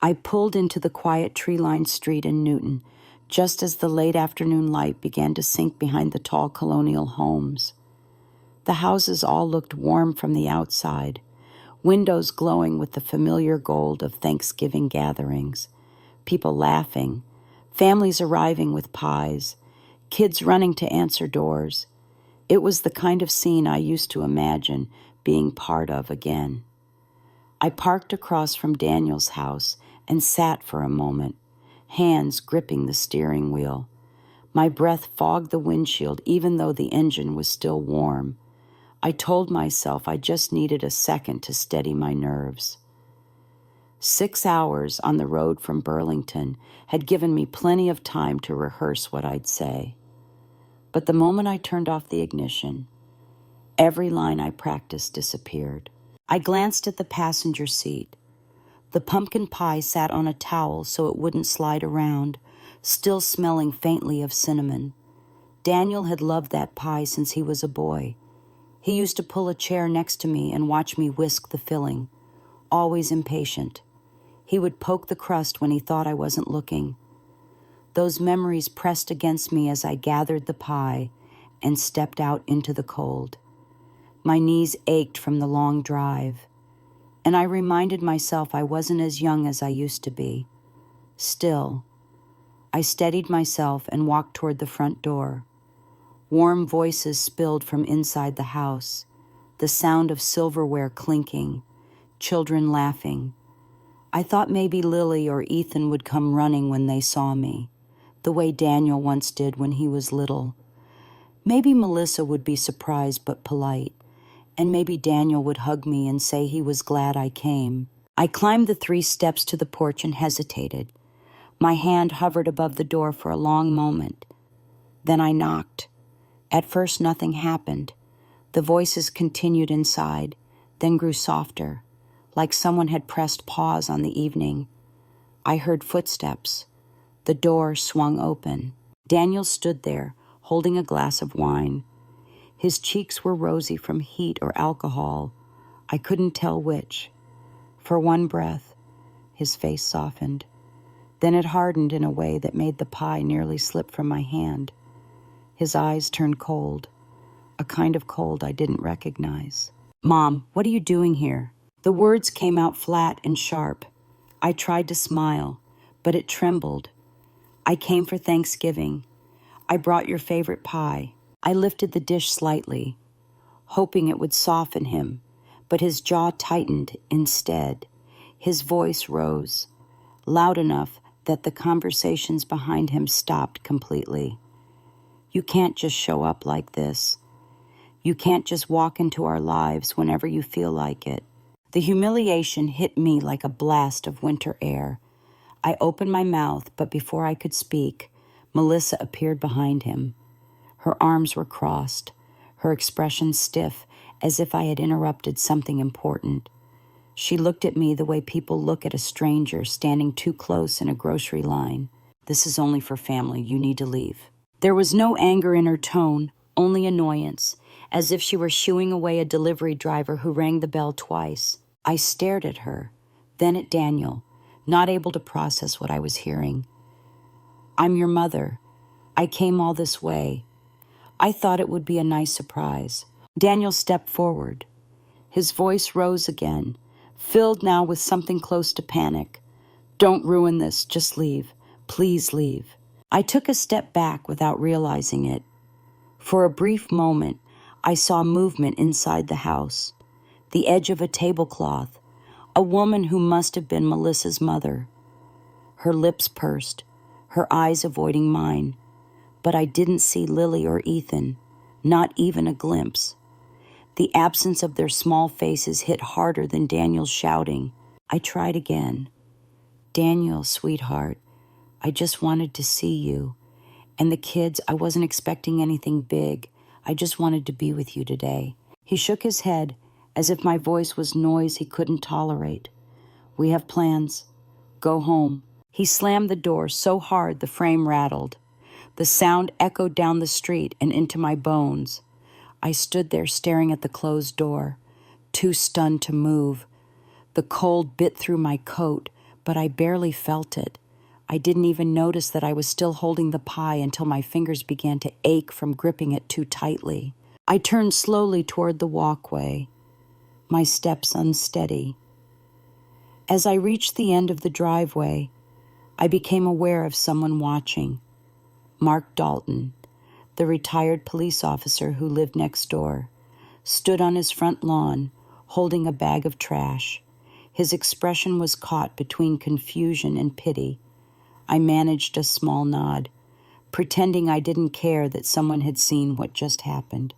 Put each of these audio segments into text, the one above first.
I pulled into the quiet tree-lined street in Newton, just as the late afternoon light began to sink behind the tall colonial homes. The houses all looked warm from the outside, windows glowing with the familiar gold of Thanksgiving gatherings, people laughing, families arriving with pies, kids running to answer doors. It was the kind of scene I used to imagine being part of again. I parked across from Daniel's house and sat for a moment, hands gripping the steering wheel. My breath fogged the windshield even though the engine was still warm. I told myself I just needed a second to steady my nerves. 6 hours on the road from Burlington had given me plenty of time to rehearse what I'd say. But the moment I turned off the ignition, every line I practiced disappeared. I glanced at the passenger seat. The pumpkin pie sat on a towel so it wouldn't slide around, still smelling faintly of cinnamon. Daniel had loved that pie since he was a boy. He used to pull a chair next to me and watch me whisk the filling, always impatient. He would poke the crust when he thought I wasn't looking. Those memories pressed against me as I gathered the pie and stepped out into the cold. My knees ached from the long drive, and I reminded myself I wasn't as young as I used to be. Still, I steadied myself and walked toward the front door. Warm voices spilled from inside the house, the sound of silverware clinking, children laughing. I thought maybe Lily or Ethan would come running when they saw me, the way Daniel once did when he was little. Maybe Melissa would be surprised but polite, and maybe Daniel would hug me and say he was glad I came. I climbed the 3 steps to the porch and hesitated. My hand hovered above the door for a long moment. Then I knocked. At first, nothing happened. The voices continued inside, then grew softer, like someone had pressed pause on the evening. I heard footsteps. The door swung open. Daniel stood there, holding a glass of wine. His cheeks were rosy from heat or alcohol. I couldn't tell which. For one breath, his face softened. Then it hardened in a way that made the pie nearly slip from my hand. His eyes turned cold, a kind of cold I didn't recognize. "Mom, what are you doing here?" The words came out flat and sharp. I tried to smile, but it trembled. "I came for Thanksgiving. I brought your favorite pie." I lifted the dish slightly, hoping it would soften him, but his jaw tightened instead. His voice rose, loud enough that the conversations behind him stopped completely. "You can't just show up like this. You can't just walk into our lives whenever you feel like it." The humiliation hit me like a blast of winter air. I opened my mouth, but before I could speak, Melissa appeared behind him. Her arms were crossed, her expression stiff, as if I had interrupted something important. She looked at me the way people look at a stranger standing too close in a grocery line. "This is only for family. You need to leave." There was no anger in her tone, only annoyance, as if she were shooing away a delivery driver who rang the bell twice. I stared at her, then at Daniel, not able to process what I was hearing. "I'm your mother. I came all this way. I thought it would be a nice surprise." Daniel stepped forward. His voice rose again, filled now with something close to panic. "Don't ruin this. Just leave. Please leave." I took a step back without realizing it. For a brief moment, I saw movement inside the house. The edge of a tablecloth, a woman who must have been Melissa's mother. Her lips pursed, her eyes avoiding mine. But I didn't see Lily or Ethan, not even a glimpse. The absence of their small faces hit harder than Daniel's shouting. I tried again. "Daniel, sweetheart, I just wanted to see you. And the kids, I wasn't expecting anything big. I just wanted to be with you today." He shook his head, as if my voice was noise he couldn't tolerate. "We have plans. Go home." He slammed the door so hard the frame rattled. The sound echoed down the street and into my bones. I stood there staring at the closed door, too stunned to move. The cold bit through my coat, but I barely felt it. I didn't even notice that I was still holding the pie until my fingers began to ache from gripping it too tightly. I turned slowly toward the walkway, my steps unsteady. As I reached the end of the driveway, I became aware of someone watching. Mark Dalton, the retired police officer who lived next door, stood on his front lawn, holding a bag of trash. His expression was caught between confusion and pity. I managed a small nod, pretending I didn't care that someone had seen what just happened,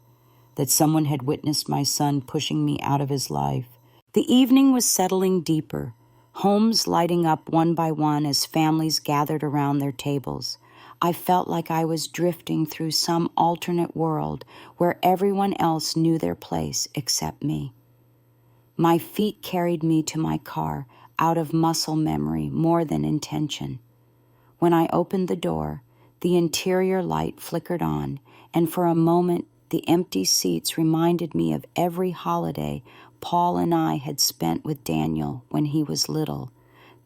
that someone had witnessed my son pushing me out of his life. The evening was settling deeper, homes lighting up one by one as families gathered around their tables. I felt like I was drifting through some alternate world where everyone else knew their place except me. My feet carried me to my car out of muscle memory more than intention. When I opened the door, the interior light flickered on, and for a moment the empty seats reminded me of every holiday Paul and I had spent with Daniel when he was little,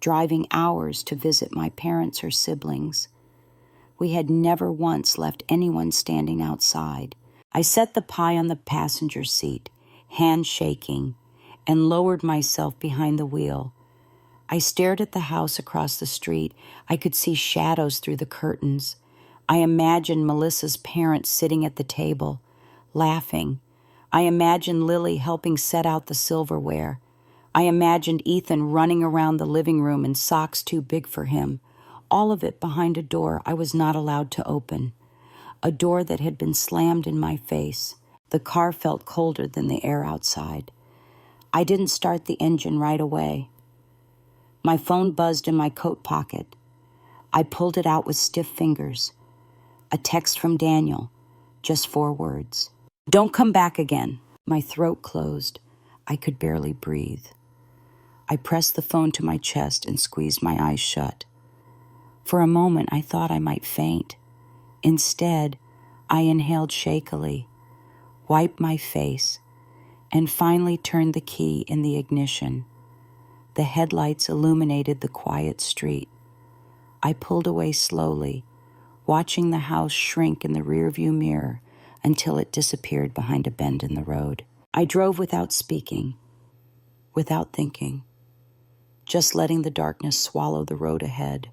driving hours to visit my parents or siblings. We had never once left anyone standing outside. I set the pie on the passenger seat, hand shaking, and lowered myself behind the wheel. I stared at the house across the street. I could see shadows through the curtains. I imagined Melissa's parents sitting at the table, laughing. I imagined Lily helping set out the silverware. I imagined Ethan running around the living room in socks too big for him, all of it behind a door I was not allowed to open, a door that had been slammed in my face. The car felt colder than the air outside. I didn't start the engine right away. My phone buzzed in my coat pocket. I pulled it out with stiff fingers. A text from Daniel, just 4 words. "Don't come back again." My throat closed. I could barely breathe. I pressed the phone to my chest and squeezed my eyes shut. For a moment, I thought I might faint. Instead, I inhaled shakily, wiped my face, and finally turned the key in the ignition. The headlights illuminated the quiet street. I pulled away slowly, watching the house shrink in the rearview mirror until it disappeared behind a bend in the road. I drove without speaking, without thinking, just letting the darkness swallow the road ahead.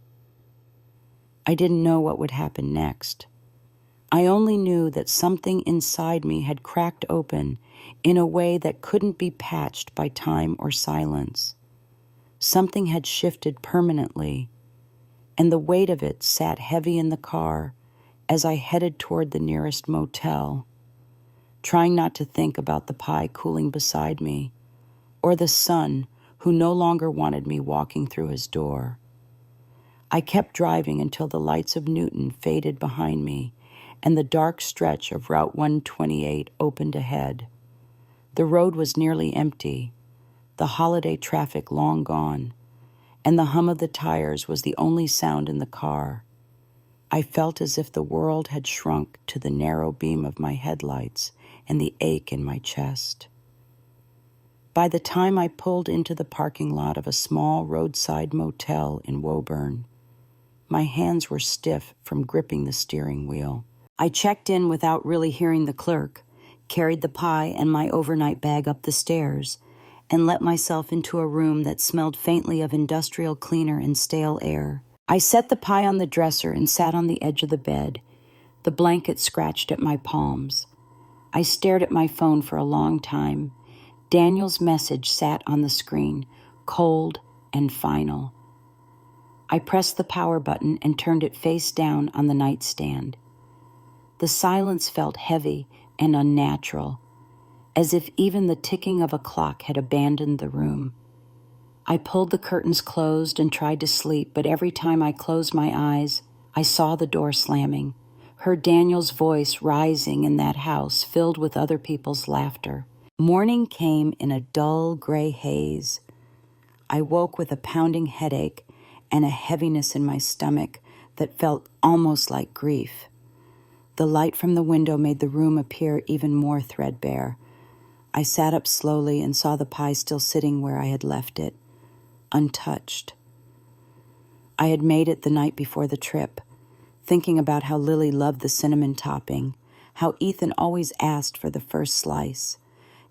I didn't know what would happen next. I only knew that something inside me had cracked open in a way that couldn't be patched by time or silence. Something had shifted permanently, and the weight of it sat heavy in the car as I headed toward the nearest motel, trying not to think about the pie cooling beside me, or the son who no longer wanted me walking through his door. I kept driving until the lights of Newton faded behind me and the dark stretch of Route 128 opened ahead. The road was nearly empty, the holiday traffic long gone, and the hum of the tires was the only sound in the car. I felt as if the world had shrunk to the narrow beam of my headlights and the ache in my chest. By the time I pulled into the parking lot of a small roadside motel in Woburn, my hands were stiff from gripping the steering wheel. I checked in without really hearing the clerk, carried the pie and my overnight bag up the stairs, and let myself into a room that smelled faintly of industrial cleaner and stale air. I set the pie on the dresser and sat on the edge of the bed. The blanket scratched at my palms. I stared at my phone for a long time. Daniel's message sat on the screen, cold and final. I pressed the power button and turned it face down on the nightstand. The silence felt heavy and unnatural, as if even the ticking of a clock had abandoned the room. I pulled the curtains closed and tried to sleep, but every time I closed my eyes, I saw the door slamming, heard Daniel's voice rising in that house filled with other people's laughter. Morning came in a dull gray haze. I woke with a pounding headache and a heaviness in my stomach that felt almost like grief. The light from the window made the room appear even more threadbare. I sat up slowly and saw the pie still sitting where I had left it, untouched. I had made it the night before the trip, thinking about how Lily loved the cinnamon topping, how Ethan always asked for the first slice.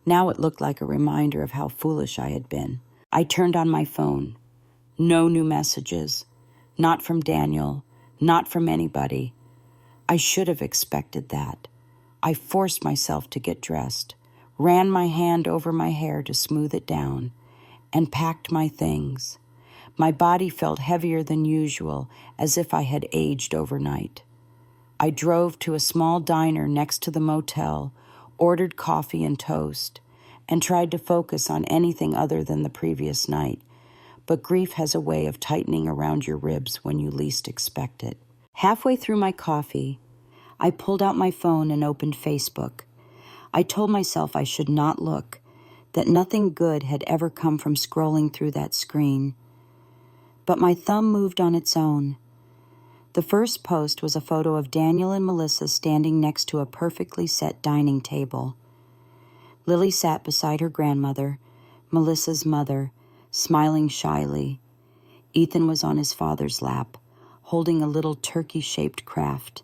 Now it looked like a reminder of how foolish I had been. I turned on my phone. No new messages. Not from Daniel. Not from anybody. I should have expected that. I forced myself to get dressed, ran my hand over my hair to smooth it down, and packed my things. My body felt heavier than usual, as if I had aged overnight. I drove to a small diner next to the motel, ordered coffee and toast, and tried to focus on anything other than the previous night. But grief has a way of tightening around your ribs when you least expect it. Halfway through my coffee, I pulled out my phone and opened Facebook. I told myself I should not look, that nothing good had ever come from scrolling through that screen. But my thumb moved on its own. The first post was a photo of Daniel and Melissa standing next to a perfectly set dining table. Lily sat beside her grandmother, Melissa's mother, smiling shyly. Ethan was on his father's lap, holding a little turkey-shaped craft.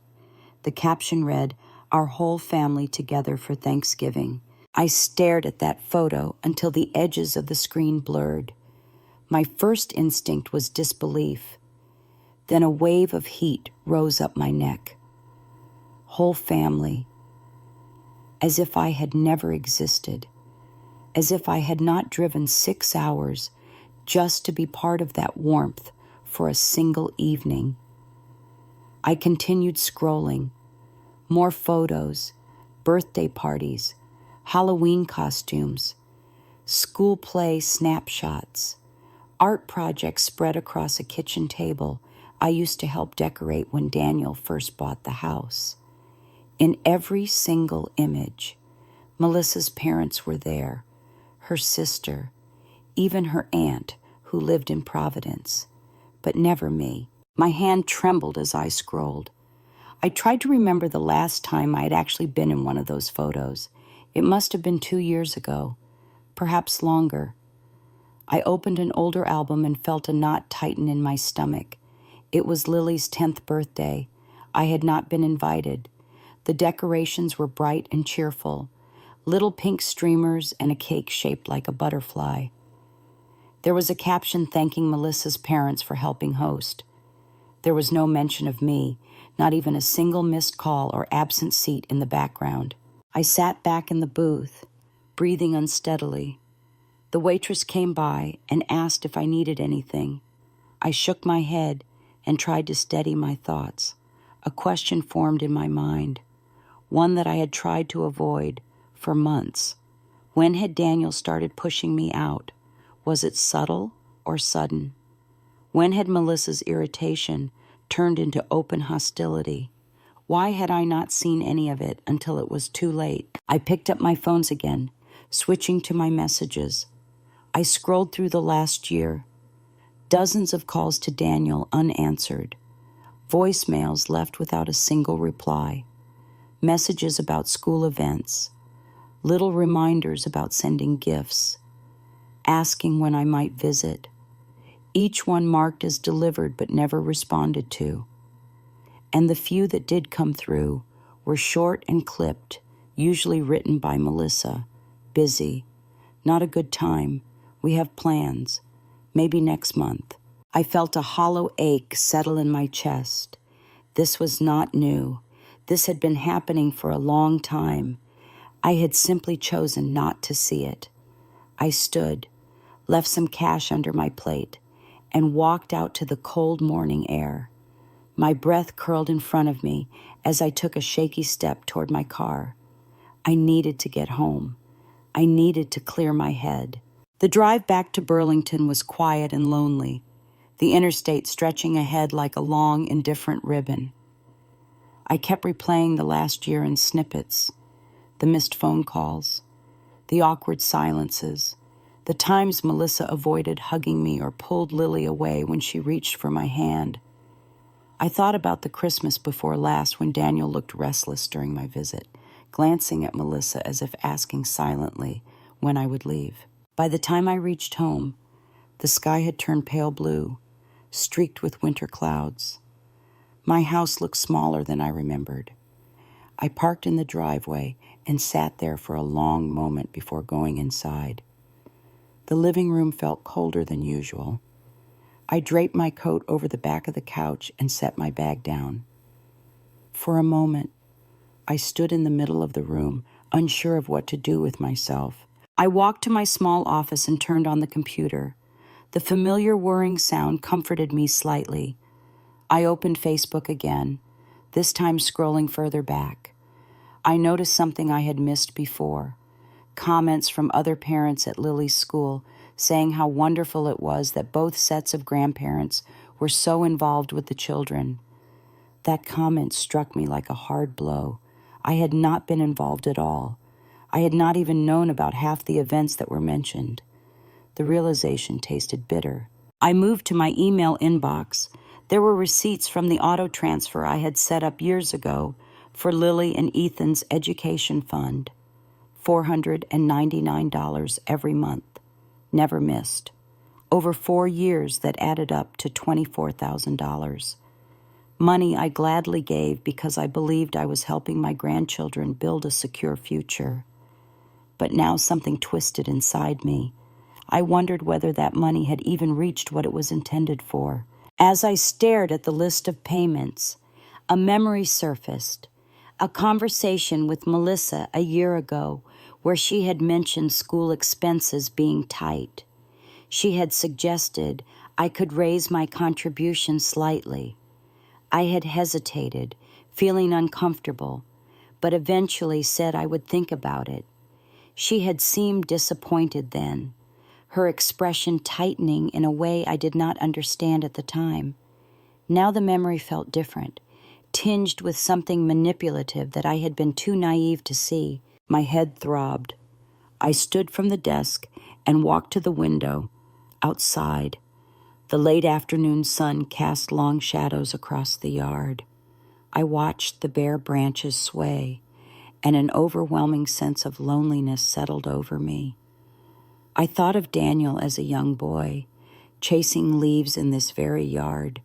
The caption read, "Our whole family together for Thanksgiving." I stared at that photo until the edges of the screen blurred. My first instinct was disbelief. Then a wave of heat rose up my neck. Whole family. As if I had never existed. As if I had not driven 6 hours just to be part of that warmth for a single evening. I continued scrolling. More photos, birthday parties, Halloween costumes, school play snapshots, art projects spread across a kitchen table I used to help decorate when Daniel first bought the house. In every single image, Melissa's parents were there, her sister, even her aunt who lived in Providence, but never me. My hand trembled as I scrolled. I tried to remember the last time I had actually been in one of those photos. It must have been 2 years ago, perhaps longer. I opened an older album and felt a knot tighten in my stomach. It was Lily's 10th birthday. I had not been invited. The decorations were bright and cheerful, little pink streamers and a cake shaped like a butterfly. There was a caption thanking Melissa's parents for helping host. There was no mention of me, not even a single missed call or absent seat in the background. I sat back in the booth, breathing unsteadily. The waitress came by and asked if I needed anything. I shook my head and tried to steady my thoughts. A question formed in my mind, one that I had tried to avoid for months. When had Daniel started pushing me out? Was it subtle or sudden? When had Melissa's irritation turned into open hostility? Why had I not seen any of it until it was too late? I picked up my phones again, switching to my messages. I scrolled through the last year. Dozens of calls to Daniel unanswered. Voicemails left without a single reply. Messages about school events. Little reminders about sending gifts. Asking when I might visit. Each one marked as delivered but never responded to. And the few that did come through were short and clipped, usually written by Melissa. Busy. Not a good time. We have plans. Maybe next month. I felt a hollow ache settle in my chest. This was not new. This had been happening for a long time. I had simply chosen not to see it. I stood, left some cash under my plate, and walked out to the cold morning air. My breath curled in front of me as I took a shaky step toward my car. I needed to get home. I needed to clear my head. The drive back to Burlington was quiet and lonely, the interstate stretching ahead like a long, indifferent ribbon. I kept replaying the last year in snippets, the missed phone calls, the awkward silences, the times Melissa avoided hugging me or pulled Lily away when she reached for my hand. I thought about the Christmas before last when Daniel looked restless during my visit, glancing at Melissa as if asking silently when I would leave. By the time I reached home, the sky had turned pale blue. streaked with winter clouds. My house looked smaller than I remembered. I parked in the driveway and sat there for a long moment before going inside. The living room felt colder than usual. I draped my coat over the back of the couch and set my bag down. For a moment, I stood in the middle of the room, unsure of what to do with myself. I walked to my small office and turned on the computer. The familiar whirring sound comforted me slightly. I opened Facebook again, this time scrolling further back. I noticed something I had missed before. Comments from other parents at Lily's school saying how wonderful it was that both sets of grandparents were so involved with the children. That comment struck me like a hard blow. I had not been involved at all. I had not even known about half the events that were mentioned. The realization tasted bitter. I moved to my email inbox. There were receipts from the auto transfer I had set up years ago for Lily and Ethan's education fund. $499 every month. Never missed. Over 4 years that added up to $24,000. Money I gladly gave because I believed I was helping my grandchildren build a secure future. But now something twisted inside me. I wondered whether that money had even reached what it was intended for. As I stared at the list of payments, a memory surfaced. A conversation with Melissa a year ago where she had mentioned school expenses being tight. She had suggested I could raise my contribution slightly. I had hesitated, feeling uncomfortable, but eventually said I would think about it. She had seemed disappointed then, her expression tightening in a way I did not understand at the time. Now the memory felt different, tinged with something manipulative that I had been too naive to see. My head throbbed. I stood from the desk and walked to the window. Outside, the late afternoon sun cast long shadows across the yard. I watched the bare branches sway, and an overwhelming sense of loneliness settled over me. I thought of Daniel as a young boy, chasing leaves in this very yard,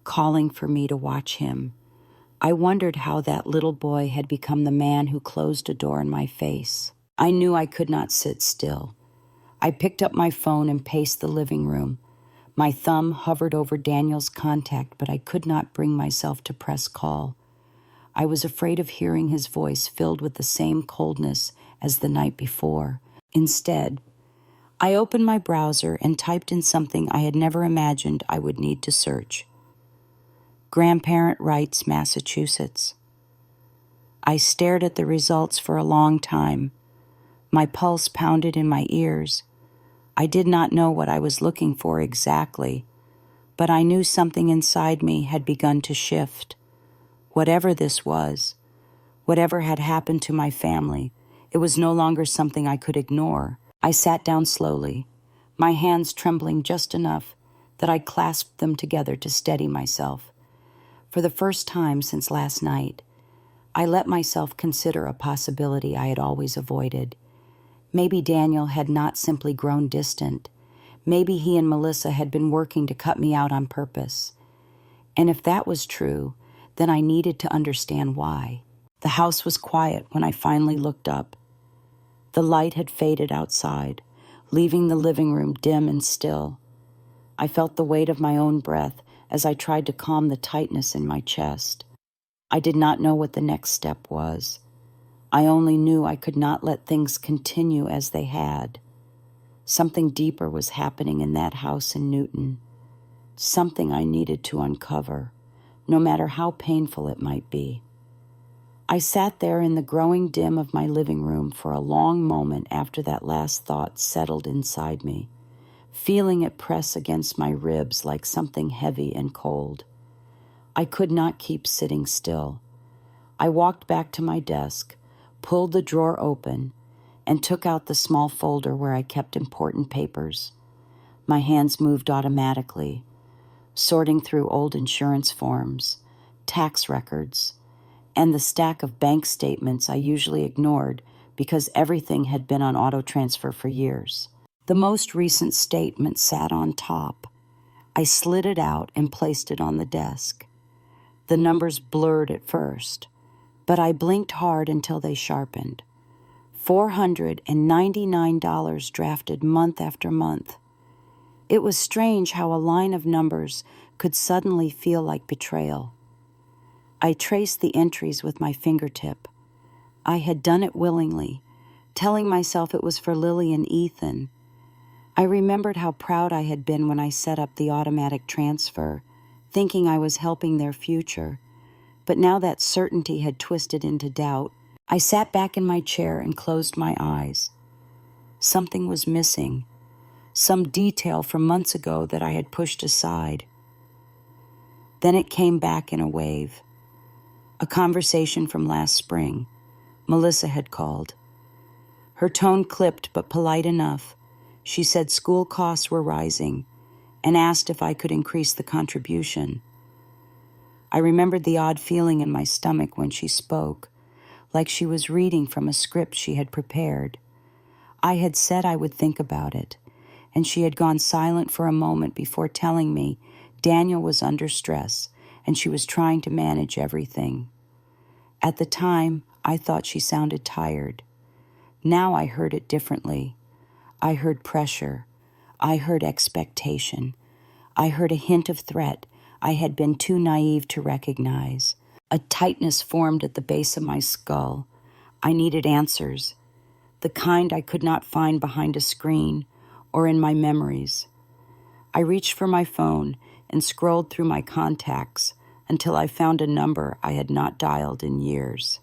calling for me to watch him. I wondered how that little boy had become the man who closed a door in my face. I knew I could not sit still. I picked up my phone and paced the living room. My thumb hovered over Daniel's contact, but I could not bring myself to press call. I was afraid of hearing his voice filled with the same coldness as the night before. Instead, I opened my browser and typed in something I had never imagined I would need to search. Grandparent Rights, Massachusetts. I stared at the results for a long time. My pulse pounded in my ears. I did not know what I was looking for exactly, but I knew something inside me had begun to shift. Whatever this was, whatever had happened to my family, it was no longer something I could ignore. I sat down slowly, my hands trembling just enough that I clasped them together to steady myself. For the first time since last night, I let myself consider a possibility I had always avoided. Maybe Daniel had not simply grown distant. Maybe he and Melissa had been working to cut me out on purpose. And if that was true, then I needed to understand why. The house was quiet when I finally looked up. The light had faded outside, leaving the living room dim and still. I felt the weight of my own breath as I tried to calm the tightness in my chest. I did not know what the next step was. I only knew I could not let things continue as they had. Something deeper was happening in that house in Newton. Something I needed to uncover, no matter how painful it might be. I sat there in the growing dim of my living room for a long moment after that last thought settled inside me, feeling it press against my ribs like something heavy and cold. I could not keep sitting still. I walked back to my desk, pulled the drawer open, and took out the small folder where I kept important papers. My hands moved automatically, sorting through old insurance forms, tax records, and the stack of bank statements I usually ignored because everything had been on auto transfer for years. The most recent statement sat on top. I slid it out and placed it on the desk. The numbers blurred at first, but I blinked hard until they sharpened. $499 drafted month after month. It was strange how a line of numbers could suddenly feel like betrayal. I traced the entries with my fingertip. I had done it willingly, telling myself it was for Lily and Ethan. I remembered how proud I had been when I set up the automatic transfer, thinking I was helping their future. But now that certainty had twisted into doubt. I sat back in my chair and closed my eyes. Something was missing, some detail from months ago that I had pushed aside. Then it came back in a wave. A conversation from last spring. Melissa had called. Her tone clipped but polite enough. She said school costs were rising and asked if I could increase the contribution. I remembered the odd feeling in my stomach when she spoke, like she was reading from a script she had prepared. I had said I would think about it, and she had gone silent for a moment before telling me Daniel was under stress and she was trying to manage everything. At the time, I thought she sounded tired. Now I heard it differently. I heard pressure. I heard expectation. I heard a hint of threat I had been too naive to recognize. A tightness formed at the base of my skull. I needed answers, the kind I could not find behind a screen or in my memories. I reached for my phone and scrolled through my contacts until I found a number I had not dialed in years.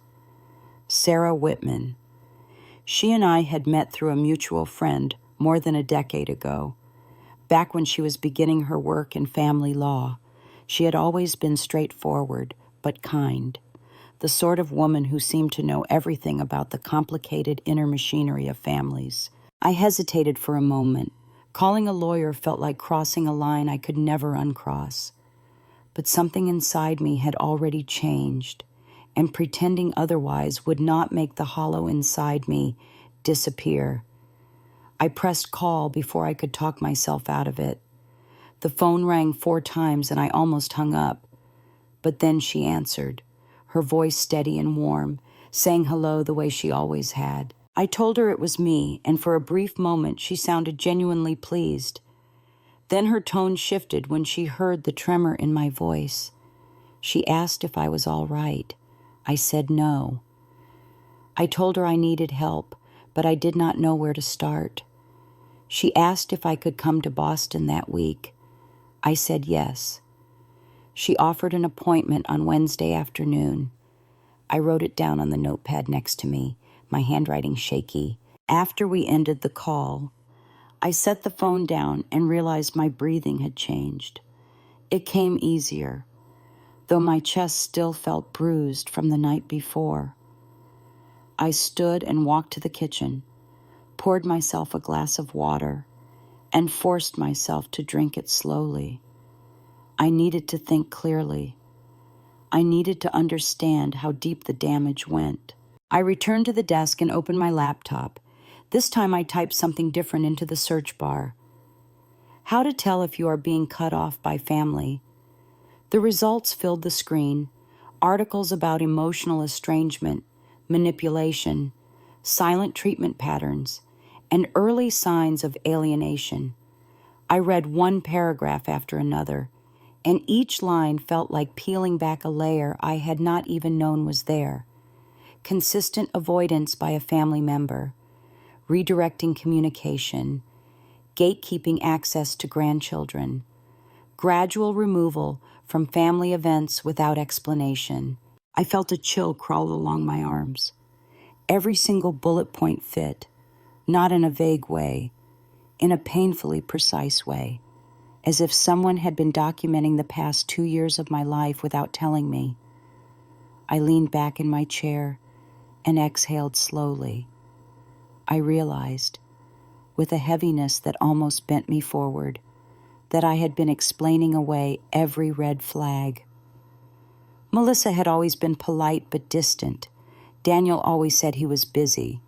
Sarah Whitman. She and I had met through a mutual friend more than a decade ago. Back when she was beginning her work in family law, she had always been straightforward but kind, the sort of woman who seemed to know everything about the complicated inner machinery of families. I hesitated for a moment. Calling a lawyer felt like crossing a line I could never uncross. But something inside me had already changed, and pretending otherwise would not make the hollow inside me disappear. I pressed call before I could talk myself out of it. The phone rang 4 times and I almost hung up. But then she answered, her voice steady and warm, saying hello the way she always had. I told her it was me, and for a brief moment she sounded genuinely pleased. Then her tone shifted when she heard the tremor in my voice. She asked if I was all right. I said no. I told her I needed help, but I did not know where to start. She asked if I could come to Boston that week. I said yes. She offered an appointment on Wednesday afternoon. I wrote it down on the notepad next to me, my handwriting shaky. After we ended the call, I set the phone down and realized my breathing had changed. It came easier, though my chest still felt bruised from the night before. I stood and walked to the kitchen, poured myself a glass of water, and forced myself to drink it slowly. I needed to think clearly. I needed to understand how deep the damage went. I returned to the desk and opened my laptop. This time I typed something different into the search bar. How to tell if you are being cut off by family. The results filled the screen. Articles about emotional estrangement, manipulation, silent treatment patterns, and early signs of alienation. I read one paragraph after another, and each line felt like peeling back a layer I had not even known was there. Consistent avoidance by a family member, redirecting communication, gatekeeping access to grandchildren, gradual removal from family events without explanation. I felt a chill crawl along my arms. Every single bullet point fit, not in a vague way, in a painfully precise way, as if someone had been documenting the past 2 years of my life without telling me. I leaned back in my chair and exhaled slowly. I realized, with a heaviness that almost bent me forward, that I had been explaining away every red flag. Melissa had always been polite but distant. Daniel always said he was busy.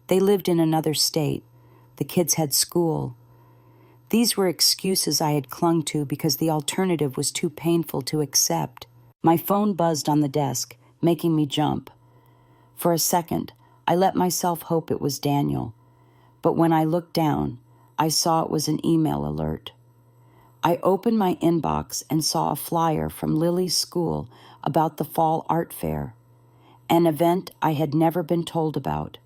They lived in another state. The kids had school. These were excuses I had clung to because the alternative was too painful to accept. My phone buzzed on the desk, making me jump. For a second, I let myself hope it was Daniel. But when I looked down, I saw it was an email alert. I opened my inbox and saw a flyer from Lily's school about the fall art fair, an event I had never been told about.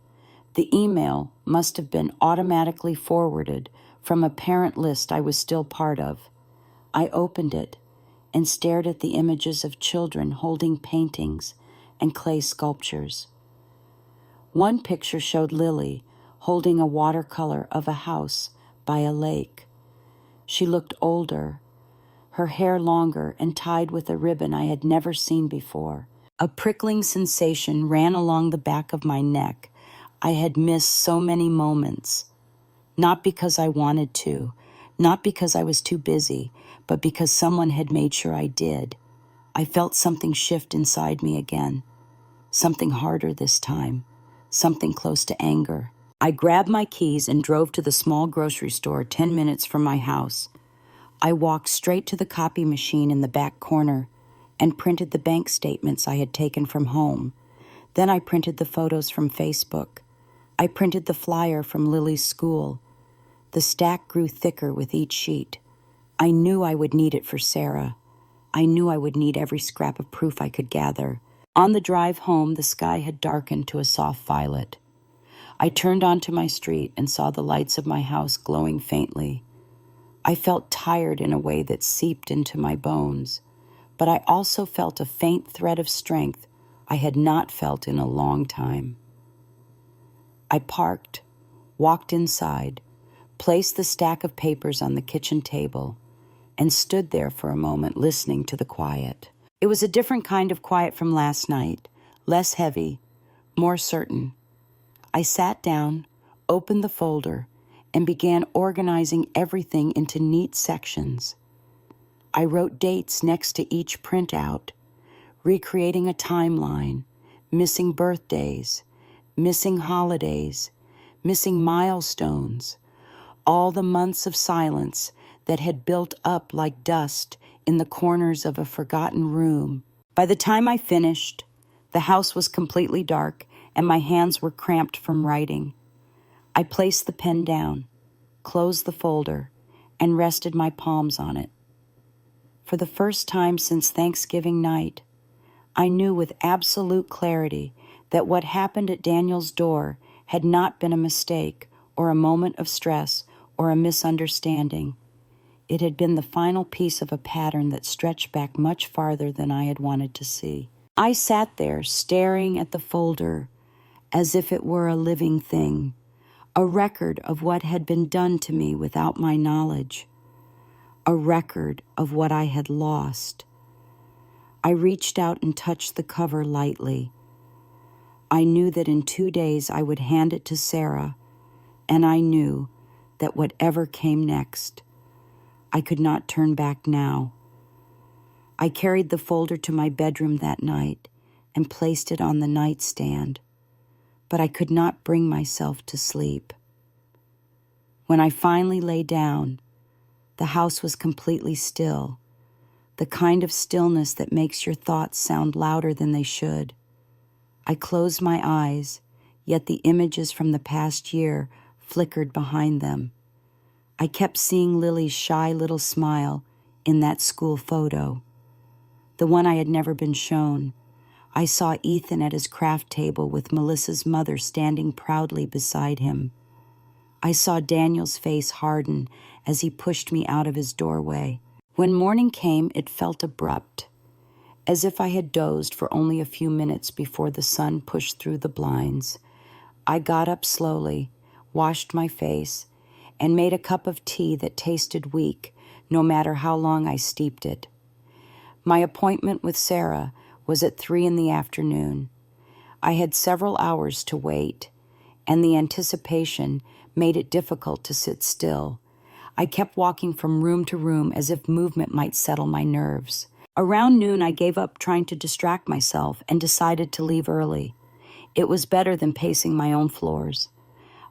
The email must have been automatically forwarded from a parent list I was still part of. I opened it and stared at the images of children holding paintings and clay sculptures. One picture showed Lily holding a watercolor of a house by a lake. She looked older, her hair longer and tied with a ribbon I had never seen before. A prickling sensation ran along the back of my neck. I had missed so many moments. Not because I wanted to, not because I was too busy, but because someone had made sure I did. I felt something shift inside me again. Something harder this time. Something close to anger. I grabbed my keys and drove to the small grocery store 10 minutes from my house. I walked straight to the copy machine in the back corner and printed the bank statements I had taken from home. Then I printed the photos from Facebook. I printed the flyer from Lily's school. The stack grew thicker with each sheet. I knew I would need it for Sarah. I knew I would need every scrap of proof I could gather. On the drive home, the sky had darkened to a soft violet. I turned onto my street and saw the lights of my house glowing faintly. I felt tired in a way that seeped into my bones, but I also felt a faint thread of strength I had not felt in a long time. I parked, walked inside, placed the stack of papers on the kitchen table, and stood there for a moment listening to the quiet. It was a different kind of quiet from last night, less heavy, more certain. I sat down, opened the folder, and began organizing everything into neat sections. I wrote dates next to each printout, recreating a timeline, missing birthdays, missing holidays, missing milestones, all the months of silence that had built up like dust in the corners of a forgotten room. By the time I finished, the house was completely dark and my hands were cramped from writing. I placed the pen down, closed the folder, and rested my palms on it. For the first time since Thanksgiving night, I knew with absolute clarity that what happened at Daniel's door had not been a mistake or a moment of stress or a misunderstanding. It had been the final piece of a pattern that stretched back much farther than I had wanted to see. I sat there staring at the folder as if it were a living thing, a record of what had been done to me without my knowledge, a record of what I had lost. I reached out and touched the cover lightly. I knew that in 2 days I would hand it to Sarah, and I knew that whatever came next, I could not turn back now. I carried the folder to my bedroom that night and placed it on the nightstand, but I could not bring myself to sleep. When I finally lay down, the house was completely still, the kind of stillness that makes your thoughts sound louder than they should. I closed my eyes, yet the images from the past year flickered behind them. I kept seeing Lily's shy little smile in that school photo, the one I had never been shown. I saw Ethan at his craft table with Melissa's mother standing proudly beside him. I saw Daniel's face harden as he pushed me out of his doorway. When morning came, it felt abrupt, as if I had dozed for only a few minutes before the sun pushed through the blinds. I got up slowly, washed my face, and made a cup of tea that tasted weak, no matter how long I steeped it. My appointment with Sarah was at 3 p.m. I had several hours to wait, and the anticipation made it difficult to sit still. I kept walking from room to room as if movement might settle my nerves. Around noon, I gave up trying to distract myself and decided to leave early. It was better than pacing my own floors.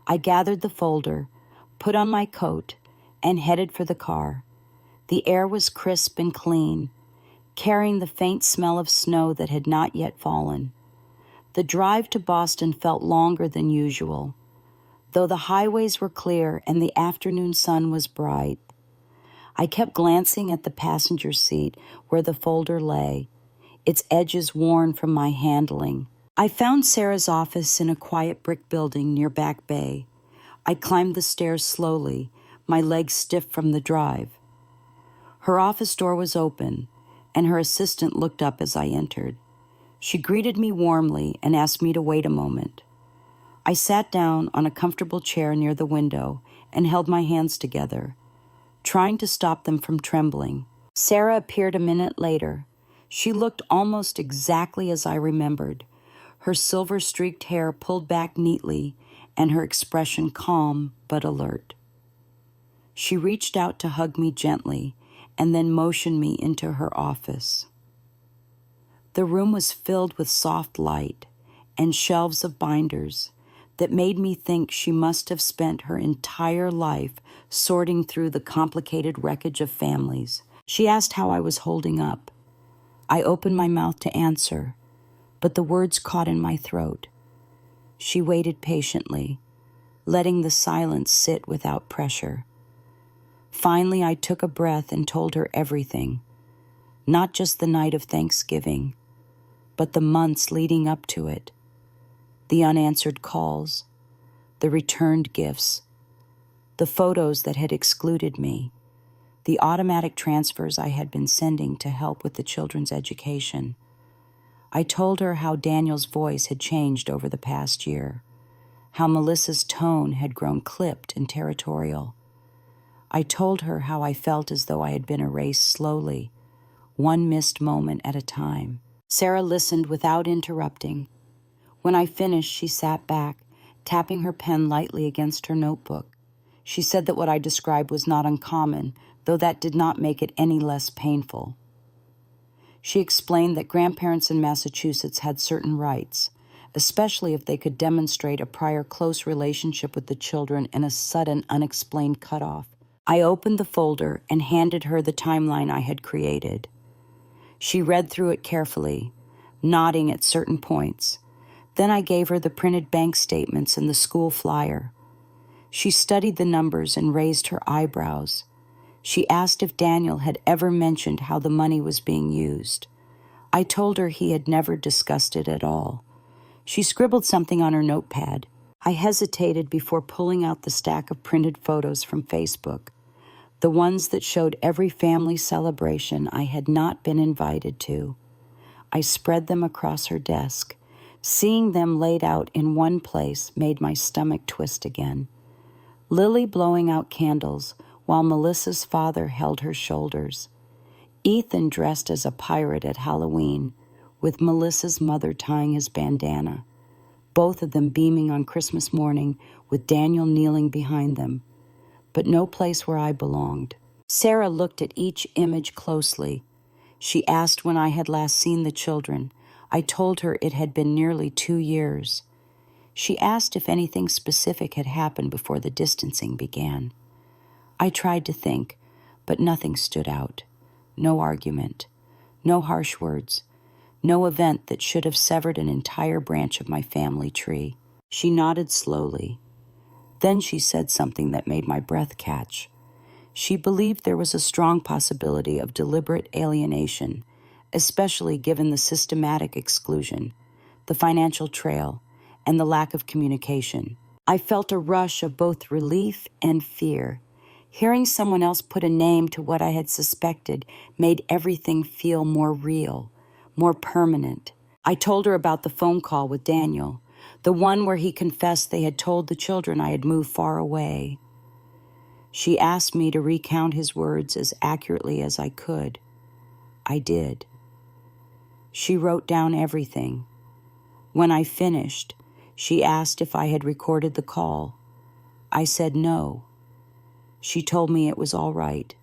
I gathered the folder, put on my coat, and headed for the car. The air was crisp and clean, carrying the faint smell of snow that had not yet fallen. The drive to Boston felt longer than usual, though the highways were clear and the afternoon sun was bright. I kept glancing at the passenger seat where the folder lay, its edges worn from my handling. I found Sarah's office in a quiet brick building near Back Bay. I climbed the stairs slowly, my legs stiff from the drive. Her office door was open, and her assistant looked up as I entered. She greeted me warmly and asked me to wait a moment. I sat down on a comfortable chair near the window and held my hands together, trying to stop them from trembling. Sarah appeared a minute later. She looked almost exactly as I remembered, her silver-streaked hair pulled back neatly and her expression calm but alert. She reached out to hug me gently and then motioned me into her office. The room was filled with soft light and shelves of binders that made me think she must have spent her entire life sorting through the complicated wreckage of families. She asked how I was holding up. I opened my mouth to answer, but the words caught in my throat. She waited patiently, letting the silence sit without pressure. Finally, I took a breath and told her everything, not just the night of Thanksgiving, but the months leading up to it, the unanswered calls, the returned gifts, the photos that had excluded me, the automatic transfers I had been sending to help with the children's education. I told her how Daniel's voice had changed over the past year, how Melissa's tone had grown clipped and territorial. I told her how I felt as though I had been erased slowly, one missed moment at a time. Sarah listened without interrupting. When I finished, she sat back, tapping her pen lightly against her notebook. She said that what I described was not uncommon, though that did not make it any less painful. She explained that grandparents in Massachusetts had certain rights, especially if they could demonstrate a prior close relationship with the children and a sudden, unexplained cutoff. I opened the folder and handed her the timeline I had created. She read through it carefully, nodding at certain points. Then I gave her the printed bank statements and the school flyer. She studied the numbers and raised her eyebrows. She asked if Daniel had ever mentioned how the money was being used. I told her he had never discussed it at all. She scribbled something on her notepad. I hesitated before pulling out the stack of printed photos from Facebook, the ones that showed every family celebration I had not been invited to. I spread them across her desk. Seeing them laid out in one place made my stomach twist again. Lily blowing out candles while Melissa's father held her shoulders. Ethan dressed as a pirate at Halloween, with Melissa's mother tying his bandana, both of them beaming on Christmas morning with Daniel kneeling behind them, but no place where I belonged. Sarah looked at each image closely. She asked when I had last seen the children. I told her it had been nearly 2 years. She asked if anything specific had happened before the distancing began. I tried to think, but nothing stood out. No argument, no harsh words, no event that should have severed an entire branch of my family tree. She nodded slowly. Then she said something that made my breath catch. She believed there was a strong possibility of deliberate alienation, especially given the systematic exclusion, the financial trail, and the lack of communication. I felt a rush of both relief and fear. Hearing someone else put a name to what I had suspected made everything feel more real, more permanent. I told her about the phone call with Daniel, the one where he confessed they had told the children I had moved far away. She asked me to recount his words as accurately as I could. I did. She wrote down everything. When I finished, she asked if I had recorded the call. I said no. She told me it was all right,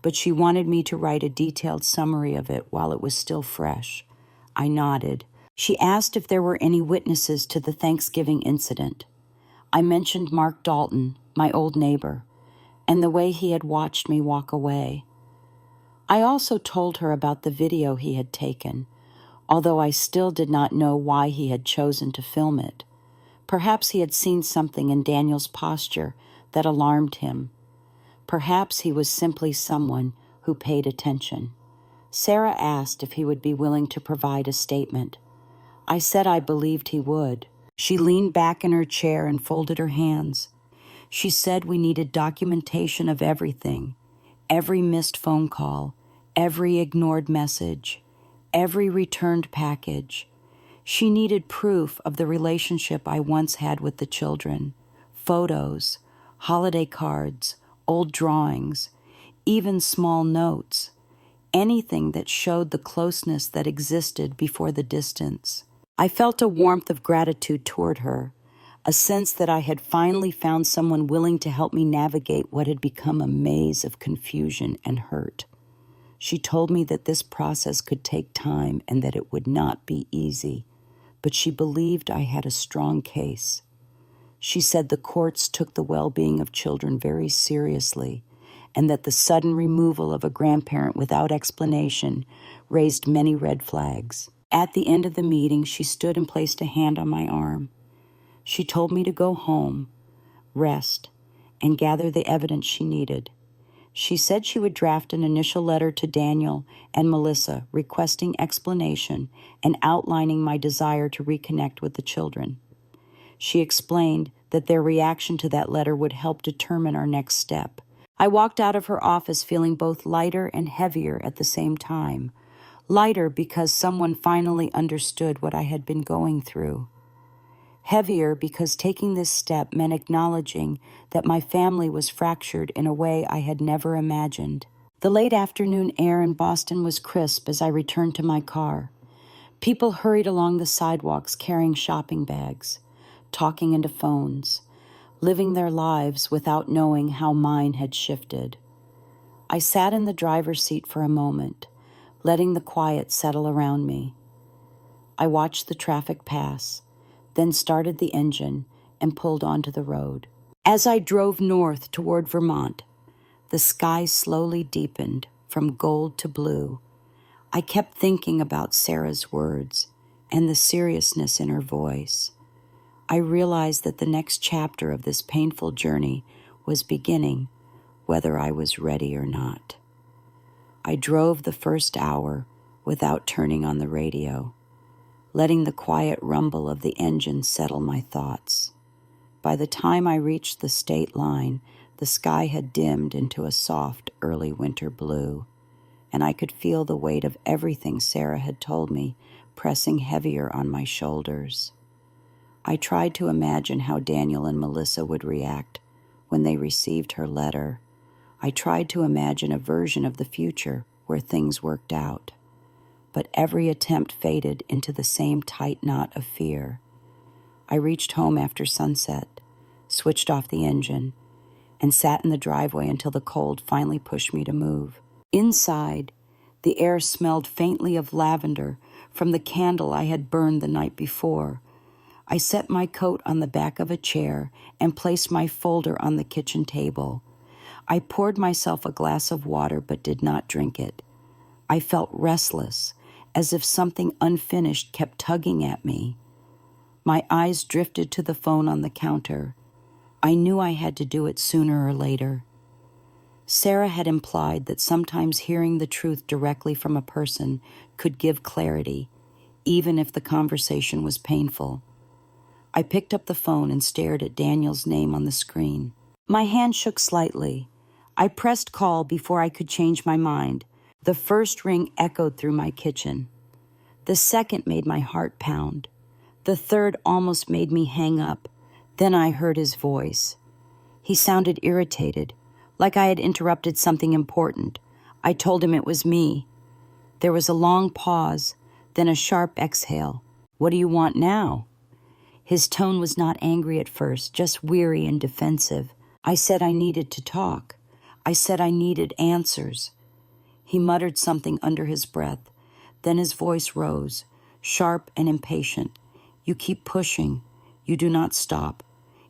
but she wanted me to write a detailed summary of it while it was still fresh. I nodded. She asked if there were any witnesses to the Thanksgiving incident. I mentioned Mark Dalton, my old neighbor. and the way he had watched me walk away. I also told her about the video he had taken, although I still did not know why he had chosen to film it. Perhaps he had seen something in Daniel's posture that alarmed him. Perhaps he was simply someone who paid attention. Sarah asked if he would be willing to provide a statement. I said I believed he would. She leaned back in her chair and folded her hands. She said we needed documentation of everything, every missed phone call, every ignored message, every returned package. She needed proof of the relationship I once had with the children, photos, holiday cards, old drawings, even small notes, anything that showed the closeness that existed before the distance. I felt a warmth of gratitude toward her, a sense that I had finally found someone willing to help me navigate what had become a maze of confusion and hurt. She told me that this process could take time and that it would not be easy, but she believed I had a strong case. She said the courts took the well-being of children very seriously, and that the sudden removal of a grandparent without explanation raised many red flags. At the end of the meeting, she stood and placed a hand on my arm. She told me to go home, rest, and gather the evidence she needed. She said she would draft an initial letter to Daniel and Melissa requesting explanation and outlining my desire to reconnect with the children. She explained that their reaction to that letter would help determine our next step. I walked out of her office feeling both lighter and heavier at the same time. Lighter because someone finally understood what I had been going through. Heavier because taking this step meant acknowledging that my family was fractured in a way I had never imagined. The late afternoon air in Boston was crisp as I returned to my car. People hurried along the sidewalks carrying shopping bags, talking into phones, living their lives without knowing how mine had shifted. I sat in the driver's seat for a moment, letting the quiet settle around me. I watched the traffic pass, then started the engine and pulled onto the road. As I drove north toward Vermont, the sky slowly deepened from gold to blue. I kept thinking about Sarah's words and the seriousness in her voice. I realized that the next chapter of this painful journey was beginning, whether I was ready or not. I drove the first hour without turning on the radio, letting the quiet rumble of the engine settle my thoughts. By the time I reached the state line, the sky had dimmed into a soft early winter blue, and I could feel the weight of everything Sarah had told me pressing heavier on my shoulders. I tried to imagine how Daniel and Melissa would react when they received her letter. I tried to imagine a version of the future where things worked out. But every attempt faded into the same tight knot of fear. I reached home after sunset, switched off the engine, and sat in the driveway until the cold finally pushed me to move. Inside, the air smelled faintly of lavender from the candle I had burned the night before. I set my coat on the back of a chair and placed my folder on the kitchen table. I poured myself a glass of water but did not drink it. I felt restless, as if something unfinished kept tugging at me. My eyes drifted to the phone on the counter. I knew I had to do it sooner or later. Sarah had implied that sometimes hearing the truth directly from a person could give clarity, even if the conversation was painful. I picked up the phone and stared at Daniel's name on the screen. My hand shook slightly. I pressed call before I could change my mind. The first ring echoed through my kitchen. The second made my heart pound. The third almost made me hang up. Then I heard his voice. He sounded irritated, like I had interrupted something important. I told him it was me. There was a long pause, then a sharp exhale. "What do you want now?" His tone was not angry at first, just weary and defensive. I said I needed to talk. I said I needed answers. He muttered something under his breath. Then his voice rose, sharp and impatient. "You keep pushing. You do not stop.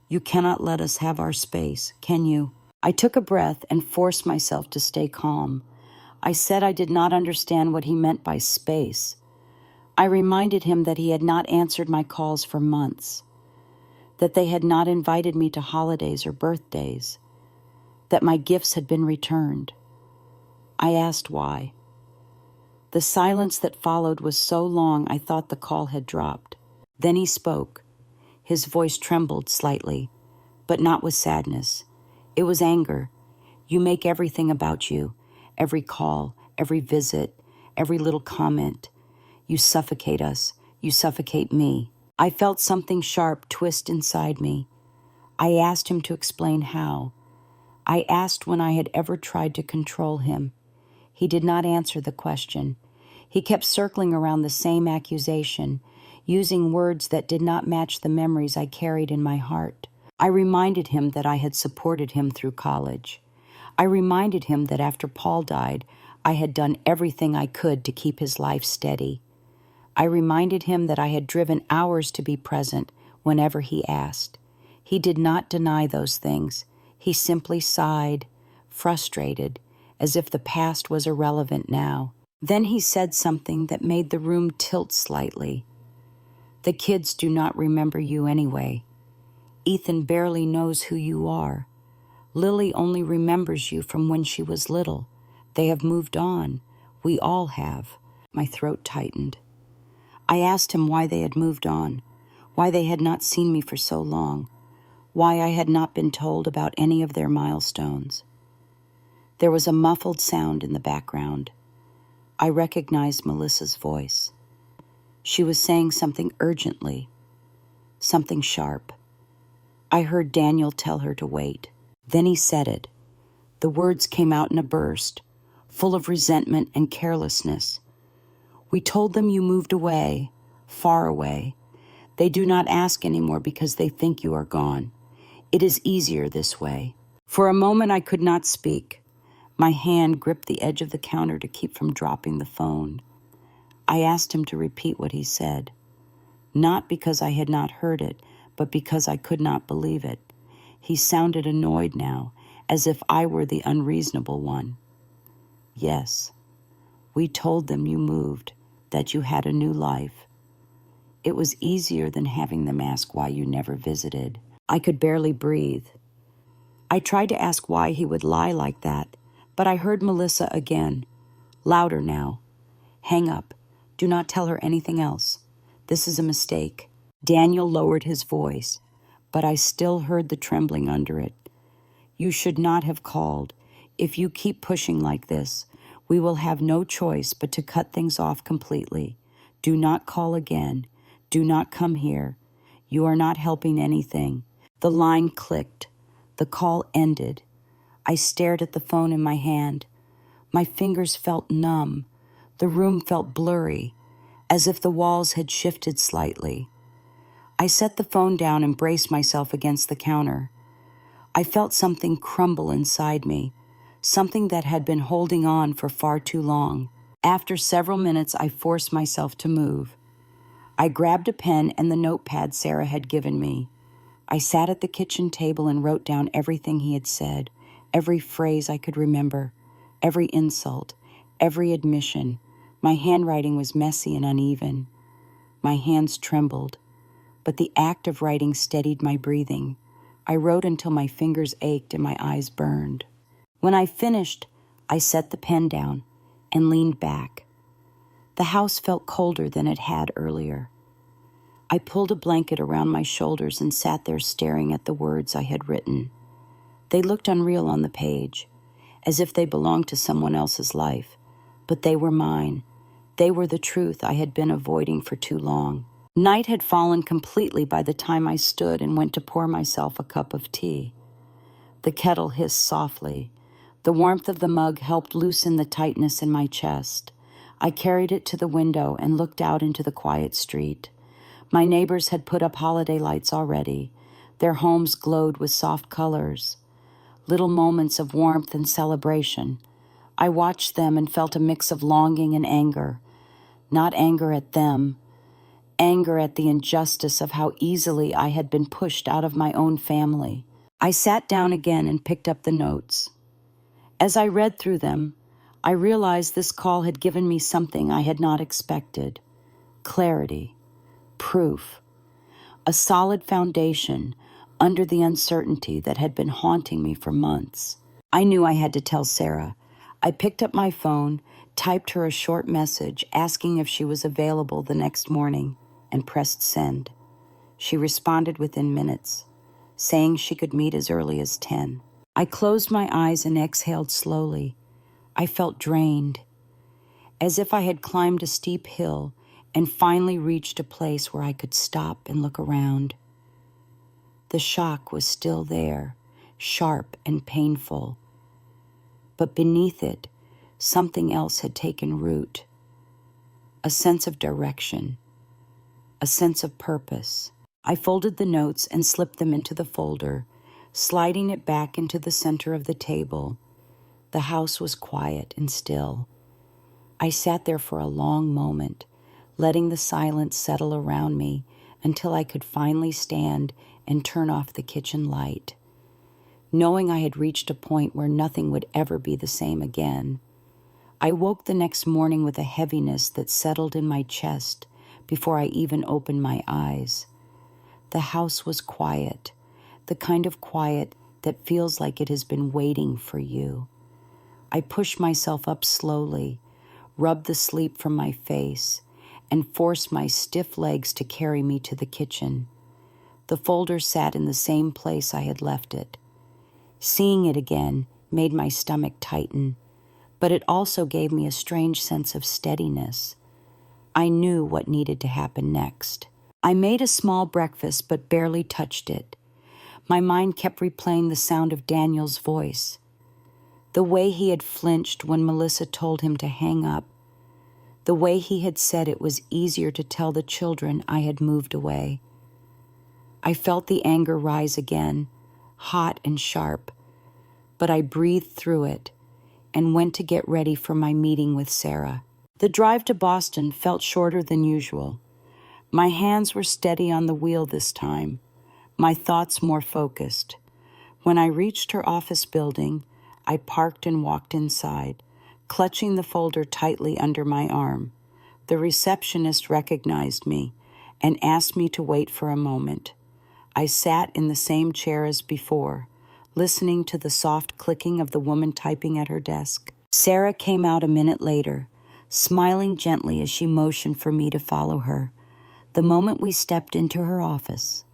You cannot let us have our space, can you?" I took a breath and forced myself to stay calm. I said I did not understand what he meant by space. I reminded him that he had not answered my calls for months, that they had not invited me to holidays or birthdays, that my gifts had been returned. I asked why. The silence that followed was so long I thought the call had dropped. Then he spoke. His voice trembled slightly, but not with sadness. It was anger. You make everything about you, every call, every visit, every little comment. You suffocate us. You suffocate me. I felt something sharp twist inside me. I asked him to explain how. I asked when I had ever tried to control him. He did not answer the question. He kept circling around the same accusation, using words that did not match the memories I carried in my heart. I reminded him that I had supported him through college. I reminded him that after Paul died, I had done everything I could to keep his life steady. I reminded him that I had driven hours to be present whenever he asked. He did not deny those things. He simply sighed, frustrated, as if the past was irrelevant now. Then he said something that made the room tilt slightly. The kids do not remember you anyway. Ethan barely knows who you are. Lily only remembers you from when she was little. They have moved on. We all have. My throat tightened. I asked him why they had moved on, why they had not seen me for so long, why I had not been told about any of their milestones. There was a muffled sound in the background. I recognized Melissa's voice. She was saying something urgently, something sharp. I heard Daniel tell her to wait. Then he said it. The words came out in a burst, full of resentment and carelessness. We told them you moved away, far away. They do not ask anymore because they think you are gone. It is easier this way. For a moment I could not speak. My hand gripped the edge of the counter to keep from dropping the phone. I asked him to repeat what he said, not because I had not heard it, but because I could not believe it. He sounded annoyed now, as if I were the unreasonable one. Yes, we told them you moved, that you had a new life. It was easier than having them ask why you never visited. I could barely breathe. I tried to ask why he would lie like that, but I heard Melissa again, louder now. Hang up. Do not tell her anything else. This is a mistake. Daniel lowered his voice, but I still heard the trembling under it. You should not have called. If you keep pushing like this, we will have no choice but to cut things off completely. Do not call again. Do not come here. You are not helping anything. The line clicked. The call ended. I stared at the phone in my hand. My fingers felt numb. The room felt blurry, as if the walls had shifted slightly. I set the phone down and braced myself against the counter. I felt something crumble inside me, something that had been holding on for far too long. After several minutes, I forced myself to move. I grabbed a pen and the notepad Sarah had given me. I sat at the kitchen table and wrote down everything he had said, every phrase I could remember, every insult, every admission. My handwriting was messy and uneven. My hands trembled, but the act of writing steadied my breathing. I wrote until my fingers ached and my eyes burned. When I finished, I set the pen down and leaned back. The house felt colder than it had earlier. I pulled a blanket around my shoulders and sat there staring at the words I had written. They looked unreal on the page, as if they belonged to someone else's life, but they were mine. They were the truth I had been avoiding for too long. Night had fallen completely by the time I stood and went to pour myself a cup of tea. The kettle hissed softly. The warmth of the mug helped loosen the tightness in my chest. I carried it to the window and looked out into the quiet street. My neighbors had put up holiday lights already. Their homes glowed with soft colors, little moments of warmth and celebration. I watched them and felt a mix of longing and anger. Not anger at them, anger at the injustice of how easily I had been pushed out of my own family. I sat down again and picked up the notes. As I read through them, I realized this call had given me something I had not expected. Clarity, proof, a solid foundation under the uncertainty that had been haunting me for months. I knew I had to tell Sarah. I picked up my phone, typed her a short message asking if she was available the next morning, and pressed send. She responded within minutes, saying she could meet as early as 10. I closed my eyes and exhaled slowly. I felt drained, as if I had climbed a steep hill and finally reached a place where I could stop and look around. The shock was still there, sharp and painful. But beneath it, something else had taken root. A sense of direction, a sense of purpose. I folded the notes and slipped them into the folder, sliding it back into the center of the table. The house was quiet and still. I sat there for a long moment, letting the silence settle around me until I could finally stand and turn off the kitchen light. Knowing I had reached a point where nothing would ever be the same again. I woke the next morning with a heaviness that settled in my chest before I even opened my eyes. The house was quiet, the kind of quiet that feels like it has been waiting for you. I pushed myself up slowly, rubbed the sleep from my face, and forced my stiff legs to carry me to the kitchen. The folder sat in the same place I had left it. Seeing it again made my stomach tighten, but it also gave me a strange sense of steadiness. I knew what needed to happen next. I made a small breakfast but barely touched it. My mind kept replaying the sound of Daniel's voice, the way he had flinched when Melissa told him to hang up, the way he had said it was easier to tell the children I had moved away. I felt the anger rise again, hot and sharp, but I breathed through it and went to get ready for my meeting with Sarah. The drive to Boston felt shorter than usual. My hands were steady on the wheel this time, my thoughts more focused. When I reached her office building, I parked and walked inside, clutching the folder tightly under my arm. The receptionist recognized me and asked me to wait for a moment. I sat in the same chair as before, listening to the soft clicking of the woman typing at her desk. Sarah came out a minute later, smiling gently as she motioned for me to follow her. The moment we stepped into her office,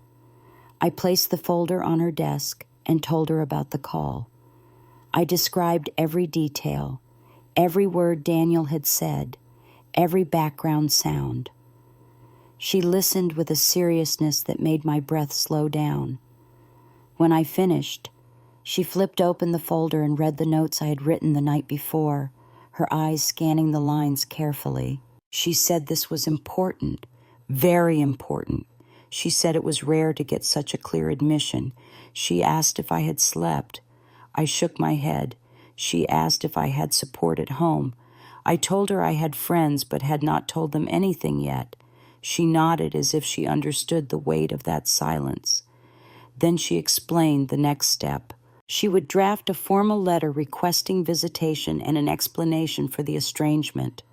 I placed the folder on her desk and told her about the call. I described every detail, every word Daniel had said, every background sound. She listened with a seriousness that made my breath slow down. When I finished, she flipped open the folder and read the notes I had written the night before, her eyes scanning the lines carefully. She said this was important, very important. She said it was rare to get such a clear admission. She asked if I had slept. I shook my head. She asked if I had support at home. I told her I had friends but had not told them anything yet. She nodded as if she understood the weight of that silence. Then she explained the next step. She would draft a formal letter requesting visitation and an explanation for the estrangement.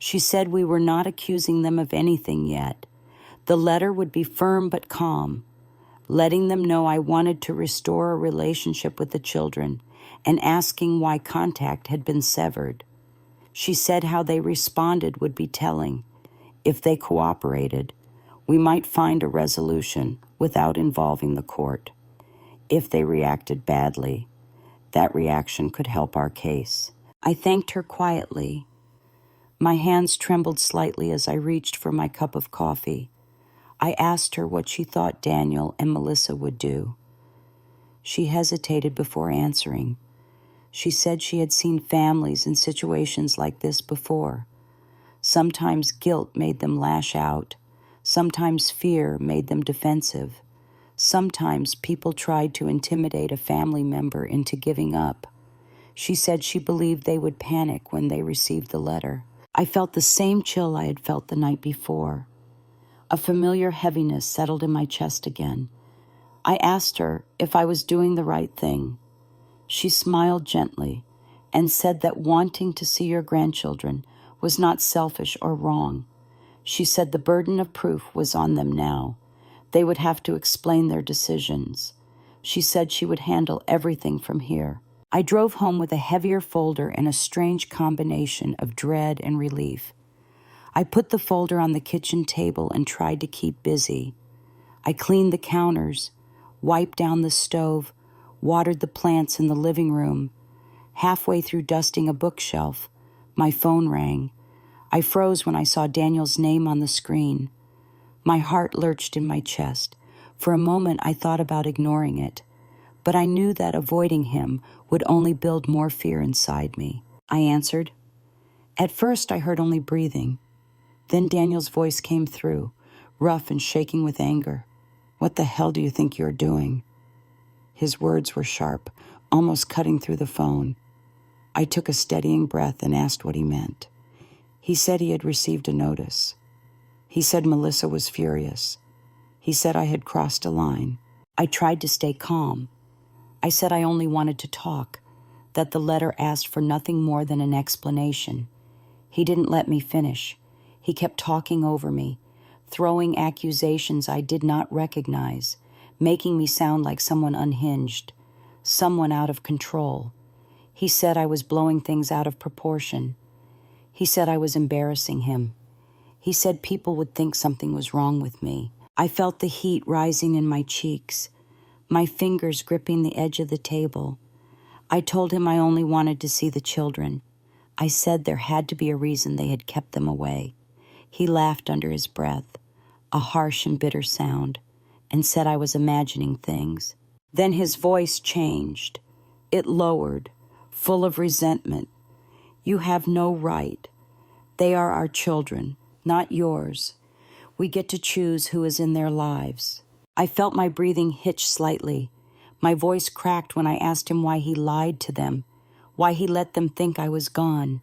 She said we were not accusing them of anything yet. The letter would be firm but calm, letting them know I wanted to restore a relationship with the children and asking why contact had been severed. She said how they responded would be telling. If they cooperated, we might find a resolution without involving the court. If they reacted badly, that reaction could help our case. I thanked her quietly. My hands trembled slightly as I reached for my cup of coffee. I asked her what she thought Daniel and Melissa would do. She hesitated before answering. She said she had seen families in situations like this before. Sometimes guilt made them lash out. Sometimes fear made them defensive. Sometimes people tried to intimidate a family member into giving up. She said she believed they would panic when they received the letter. I felt the same chill I had felt the night before. A familiar heaviness settled in my chest again. I asked her if I was doing the right thing. She smiled gently and said that wanting to see your grandchildren was not selfish or wrong. She said the burden of proof was on them now. They would have to explain their decisions. She said she would handle everything from here. I drove home with a heavier folder and a strange combination of dread and relief. I put the folder on the kitchen table and tried to keep busy. I cleaned the counters, wiped down the stove, watered the plants in the living room. Halfway through dusting a bookshelf, my phone rang. I froze when I saw Daniel's name on the screen. My heart lurched in my chest. For a moment, I thought about ignoring it, but I knew that avoiding him would only build more fear inside me. I answered. At first, I heard only breathing. Then Daniel's voice came through, rough and shaking with anger. "What the hell do you think you're doing?" His words were sharp, almost cutting through the phone. I took a steadying breath and asked what he meant. He said he had received a notice. He said Melissa was furious. He said I had crossed a line. I tried to stay calm. I said I only wanted to talk, that the letter asked for nothing more than an explanation. He didn't let me finish. He kept talking over me, throwing accusations I did not recognize, making me sound like someone unhinged, someone out of control. He said I was blowing things out of proportion. He said I was embarrassing him. He said people would think something was wrong with me. I felt the heat rising in my cheeks, my fingers gripping the edge of the table. I told him I only wanted to see the children. I said there had to be a reason they had kept them away. He laughed under his breath, a harsh and bitter sound, and said I was imagining things. Then his voice changed. It lowered, full of resentment. "You have no right. They are our children, not yours. We get to choose who is in their lives." I felt my breathing hitch slightly. My voice cracked when I asked him why he lied to them, why he let them think I was gone.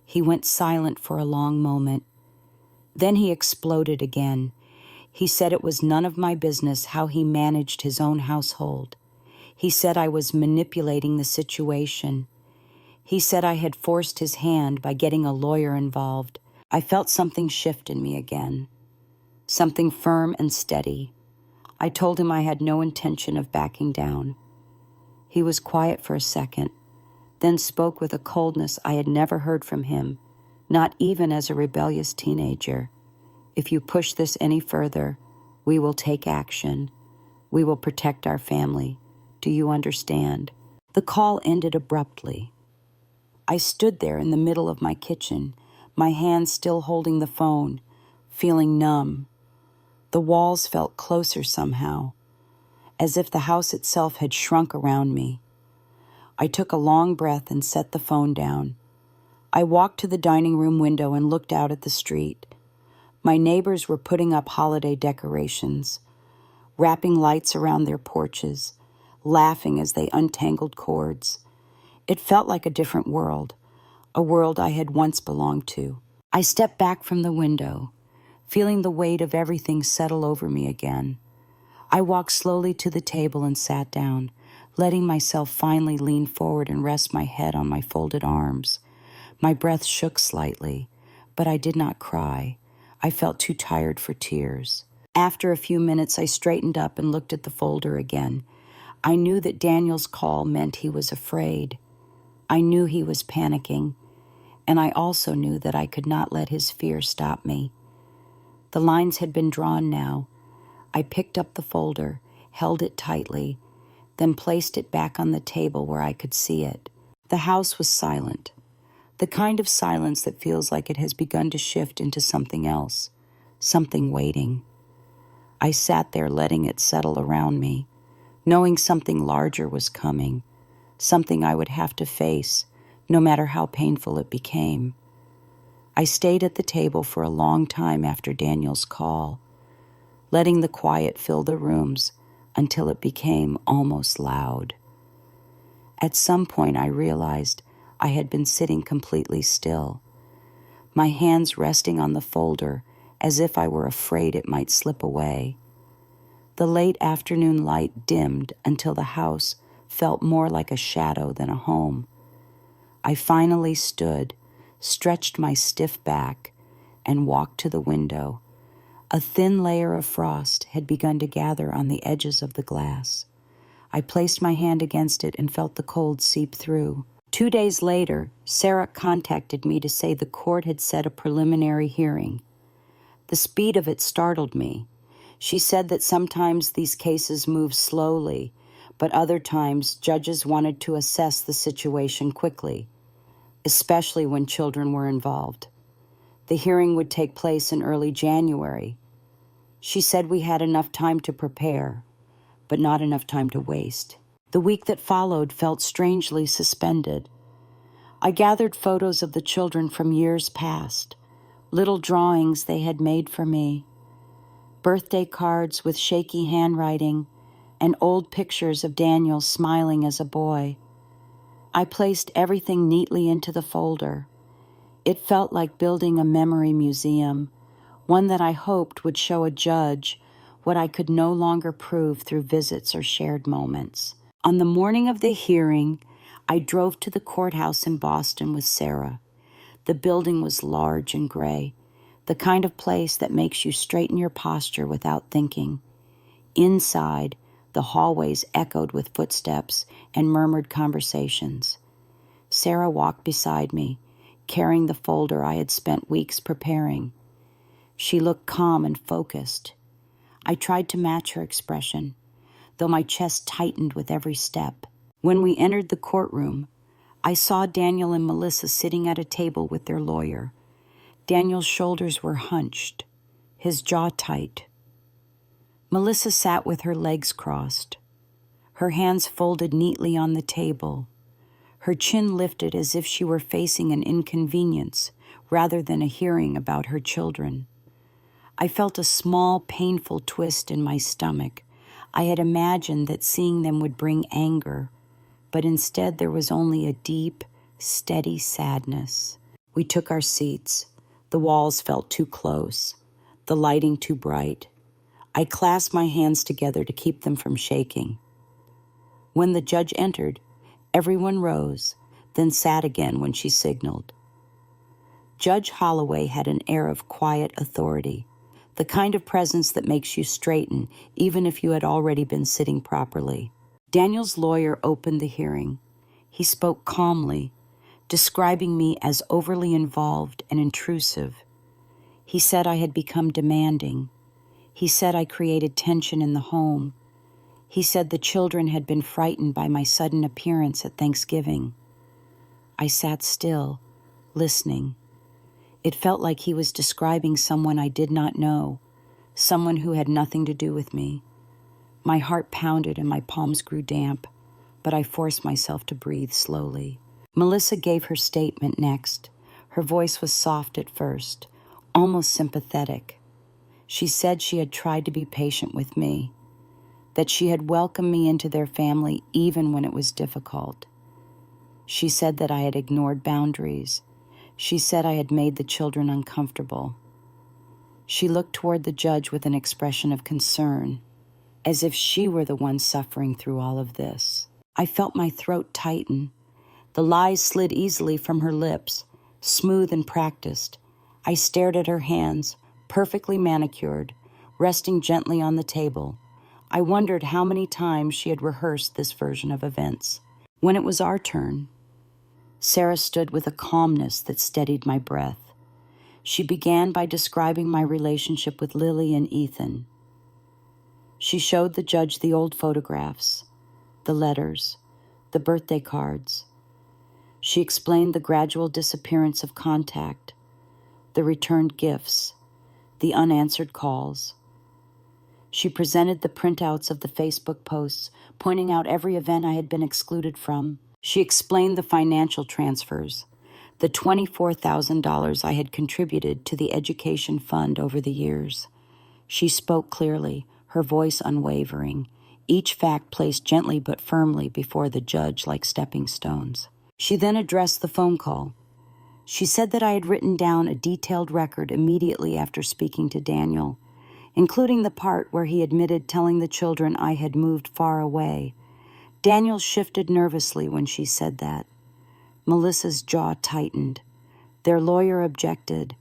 He went silent for a long moment. Then he exploded again. He said it was none of my business how he managed his own household. He said I was manipulating the situation. He said I had forced his hand by getting a lawyer involved. I felt something shift in me again, something firm and steady. I told him I had no intention of backing down. He was quiet for a second, then spoke with a coldness I had never heard from him, not even as a rebellious teenager. "If you push this any further, we will take action. We will protect our family. Do you understand?" The call ended abruptly. I stood there in the middle of my kitchen, my hands still holding the phone, feeling numb. The walls felt closer somehow, as if the house itself had shrunk around me. I took a long breath and set the phone down. I walked to the dining room window and looked out at the street. My neighbors were putting up holiday decorations, wrapping lights around their porches, laughing as they untangled cords. It felt like a different world, a world I had once belonged to. I stepped back from the window, feeling the weight of everything settle over me again. I walked slowly to the table and sat down, letting myself finally lean forward and rest my head on my folded arms. My breath shook slightly, but I did not cry. I felt too tired for tears. After a few minutes, I straightened up and looked at the folder again. I knew that Daniel's call meant he was afraid. I knew he was panicking, and I also knew that I could not let his fear stop me. The lines had been drawn now. I picked up the folder, held it tightly, then placed it back on the table where I could see it. The house was silent, the kind of silence that feels like it has begun to shift into something else, something waiting. I sat there letting it settle around me, knowing something larger was coming, something I would have to face, no matter how painful it became. I stayed at the table for a long time after Daniel's call, letting the quiet fill the rooms until it became almost loud. At some point, I realized I had been sitting completely still, my hands resting on the folder as if I were afraid it might slip away. The late afternoon light dimmed until the house felt more like a shadow than a home. I finally stood, stretched my stiff back, and walked to the window. A thin layer of frost had begun to gather on the edges of the glass. I placed my hand against it and felt the cold seep through. 2 days later, Sarah contacted me to say the court had set a preliminary hearing. The speed of it startled me. She said that sometimes these cases move slowly, but other times judges wanted to assess the situation quickly, especially when children were involved. The hearing would take place in early January. She said we had enough time to prepare, but not enough time to waste. The week that followed felt strangely suspended. I gathered photos of the children from years past, little drawings they had made for me, birthday cards with shaky handwriting, and old pictures of Daniel smiling as a boy. I placed everything neatly into the folder. It felt like building a memory museum, one that I hoped would show a judge what I could no longer prove through visits or shared moments. On the morning of the hearing, I drove to the courthouse in Boston with Sarah. The building was large and gray, the kind of place that makes you straighten your posture without thinking. Inside, the hallways echoed with footsteps and murmured conversations. Sarah walked beside me, carrying the folder I had spent weeks preparing. She looked calm and focused. I tried to match her expression, though my chest tightened with every step. When we entered the courtroom, I saw Daniel and Melissa sitting at a table with their lawyer. Daniel's shoulders were hunched, his jaw tight. Melissa sat with her legs crossed, her hands folded neatly on the table, her chin lifted as if she were facing an inconvenience rather than a hearing about her children. I felt a small, painful twist in my stomach. I had imagined that seeing them would bring anger, but instead there was only a deep, steady sadness. We took our seats. The walls felt too close, the lighting too bright. I clasped my hands together to keep them from shaking. When the judge entered, everyone rose, then sat again when she signaled. Judge Holloway had an air of quiet authority, the kind of presence that makes you straighten, even if you had already been sitting properly. Daniel's lawyer opened the hearing. He spoke calmly, describing me as overly involved and intrusive. He said I had become demanding. He said I created tension in the home. He said the children had been frightened by my sudden appearance at Thanksgiving. I sat still, listening. It felt like he was describing someone I did not know, someone who had nothing to do with me. My heart pounded and my palms grew damp, but I forced myself to breathe slowly. Melissa gave her statement next. Her voice was soft at first, almost sympathetic. She said she had tried to be patient with me, that she had welcomed me into their family even when it was difficult. She said that I had ignored boundaries. She said I had made the children uncomfortable. She looked toward the judge with an expression of concern, as if she were the one suffering through all of this. I felt my throat tighten. The lies slid easily from her lips, smooth and practiced. I stared at her hands, perfectly manicured, resting gently on the table. I wondered how many times she had rehearsed this version of events. When it was our turn, Sarah stood with a calmness that steadied my breath. She began by describing my relationship with Lily and Ethan. She showed the judge the old photographs, the letters, the birthday cards. She explained the gradual disappearance of contact, the returned gifts, the unanswered calls. She presented the printouts of the Facebook posts, pointing out every event I had been excluded from. She explained the financial transfers, the $24,000 I had contributed to the education fund over the years. She spoke clearly, her voice unwavering, each fact placed gently but firmly before the judge like stepping stones. She then addressed the phone call. She said that I had written down a detailed record immediately after speaking to Daniel. including the part where he admitted telling the children I had moved far away. Daniel shifted nervously when she said that. Melissa's jaw tightened. Their lawyer objected,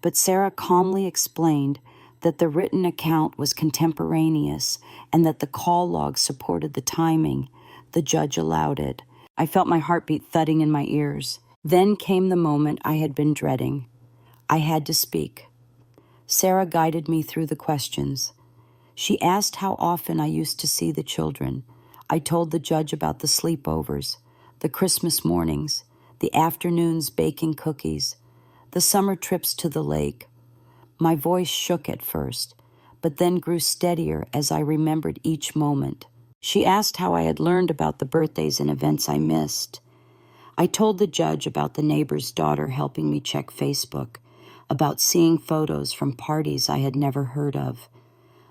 but Sarah calmly explained that the written account was contemporaneous and that the call log supported the timing. The judge allowed it. I felt my heartbeat thudding in my ears. Then came the moment I had been dreading. I had to speak. Sarah guided me through the questions. She asked how often I used to see the children. I told the judge about the sleepovers, the Christmas mornings, the afternoons baking cookies, the summer trips to the lake. My voice shook at first, but then grew steadier as I remembered each moment. She asked how I had learned about the birthdays and events I missed. I told the judge about the neighbor's daughter helping me check Facebook, about seeing photos from parties I had never heard of.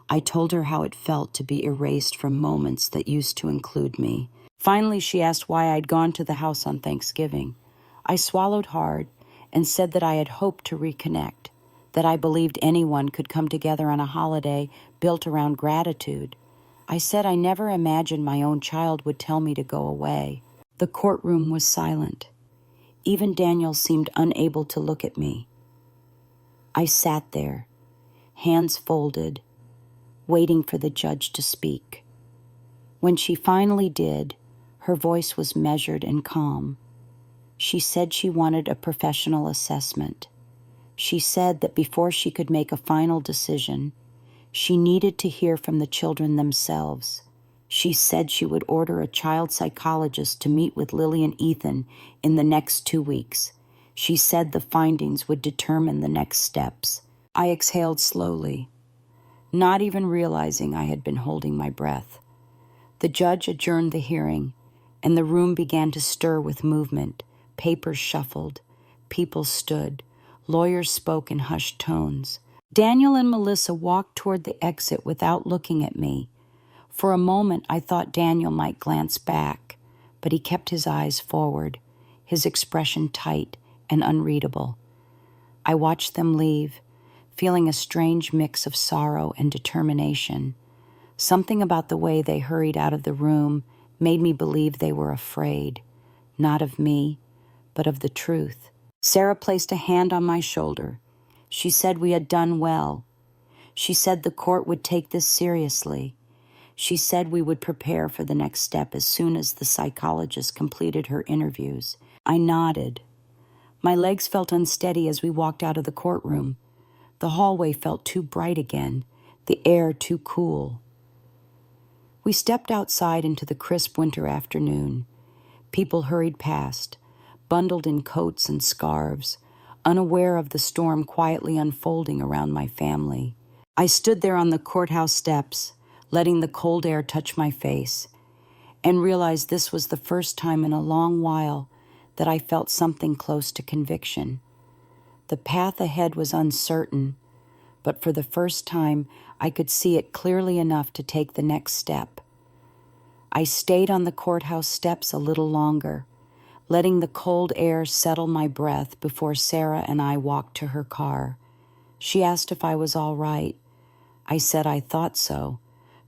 I told her how it felt to be erased from moments that used to include me. Finally, she asked why I'd gone to the house on Thanksgiving. I swallowed hard and said that I had hoped to reconnect, that I believed anyone could come together on a holiday built around gratitude. I said I never imagined my own child would tell me to go away. The courtroom was silent. Even Daniel seemed unable to look at me. I sat there, hands folded, waiting for the judge to speak. When she finally did, her voice was measured and calm. She said she wanted a professional assessment. She said that before she could make a final decision, she needed to hear from the children themselves. She said she would order a child psychologist to meet with Lily and Ethan in the next 2 weeks. She said the findings would determine the next steps. I exhaled slowly, not even realizing I had been holding my breath. The judge adjourned the hearing, and the room began to stir with movement. Papers shuffled. People stood. Lawyers spoke in hushed tones. Daniel and Melissa walked toward the exit without looking at me. For a moment, I thought Daniel might glance back, but he kept his eyes forward, his expression tight and unreadable. I watched them leave, feeling a strange mix of sorrow and determination. Something about the way they hurried out of the room made me believe they were afraid, not of me, but of the truth. Sarah placed a hand on my shoulder. She said we had done well. She said the court would take this seriously. She said we would prepare for the next step as soon as the psychologist completed her interviews. I nodded. My legs felt unsteady as we walked out of the courtroom. The hallway felt too bright again, the air too cool. We stepped outside into the crisp winter afternoon. People hurried past, bundled in coats and scarves, unaware of the storm quietly unfolding around my family. I stood there on the courthouse steps, letting the cold air touch my face, and realized this was the first time in a long while that I felt something close to conviction. The path ahead was uncertain, but for the first time I could see it clearly enough to take the next step. I stayed on the courthouse steps a little longer, letting the cold air settle my breath before Sarah and I walked to her car. She asked if I was all right. I said I thought so,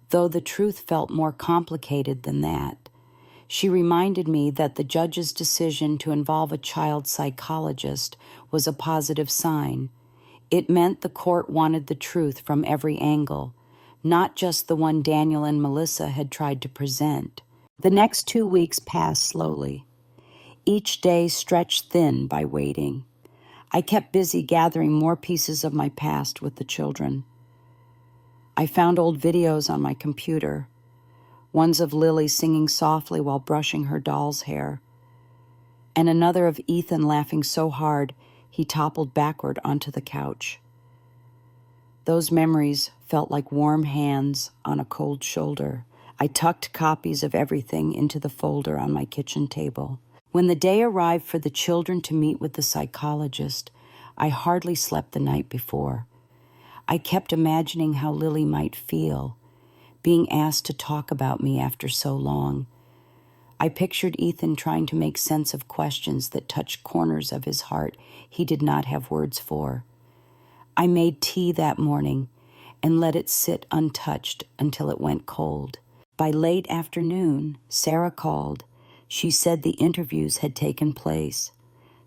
though the truth felt more complicated than that. She reminded me that the judge's decision to involve a child psychologist was a positive sign. It meant the court wanted the truth from every angle, not just the one Daniel and Melissa had tried to present. The next 2 weeks passed slowly. Each day stretched thin by waiting. I kept busy gathering more pieces of my past with the children. I found old videos on my computer, ones of Lily singing softly while brushing her doll's hair, and another of Ethan laughing so hard he toppled backward onto the couch. Those memories felt like warm hands on a cold shoulder. I tucked copies of everything into the folder on my kitchen table. When the day arrived for the children to meet with the psychologist, I hardly slept the night before. I kept imagining how Lily might feel, being asked to talk about me after so long. I pictured Ethan trying to make sense of questions that touched corners of his heart he did not have words for. I made tea that morning and let it sit untouched until it went cold. By late afternoon, Sarah called. She said the interviews had taken place.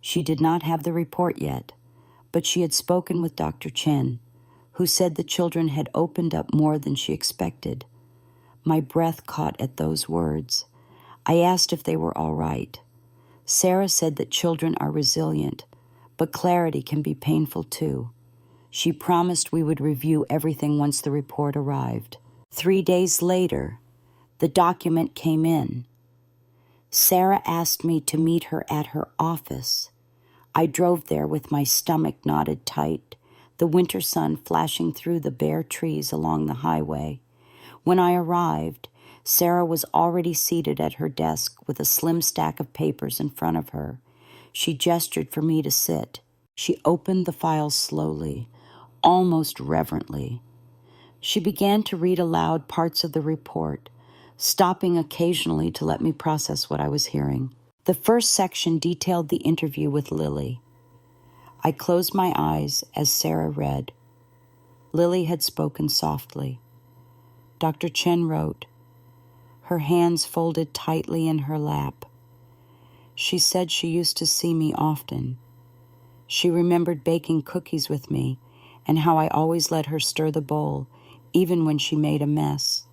She did not have the report yet, but she had spoken with Dr. Chen, who said the children had opened up more than she expected. My breath caught at those words. I asked if they were all right. Sarah said that children are resilient, but clarity can be painful too. She promised we would review everything once the report arrived. 3 days later, the document came in. Sarah asked me to meet her at her office. I drove there with my stomach knotted tight, the winter sun flashing through the bare trees along the highway. When I arrived, Sarah was already seated at her desk with a slim stack of papers in front of her. She gestured for me to sit. She opened the files slowly, almost reverently. She began to read aloud parts of the report, stopping occasionally to let me process what I was hearing. The first section detailed the interview with Lily. I closed my eyes as Sarah read. Lily had spoken softly. Dr. Chen wrote, her hands folded tightly in her lap. She said she used to see me often. She remembered baking cookies with me and how I always let her stir the bowl, even when she made a mess.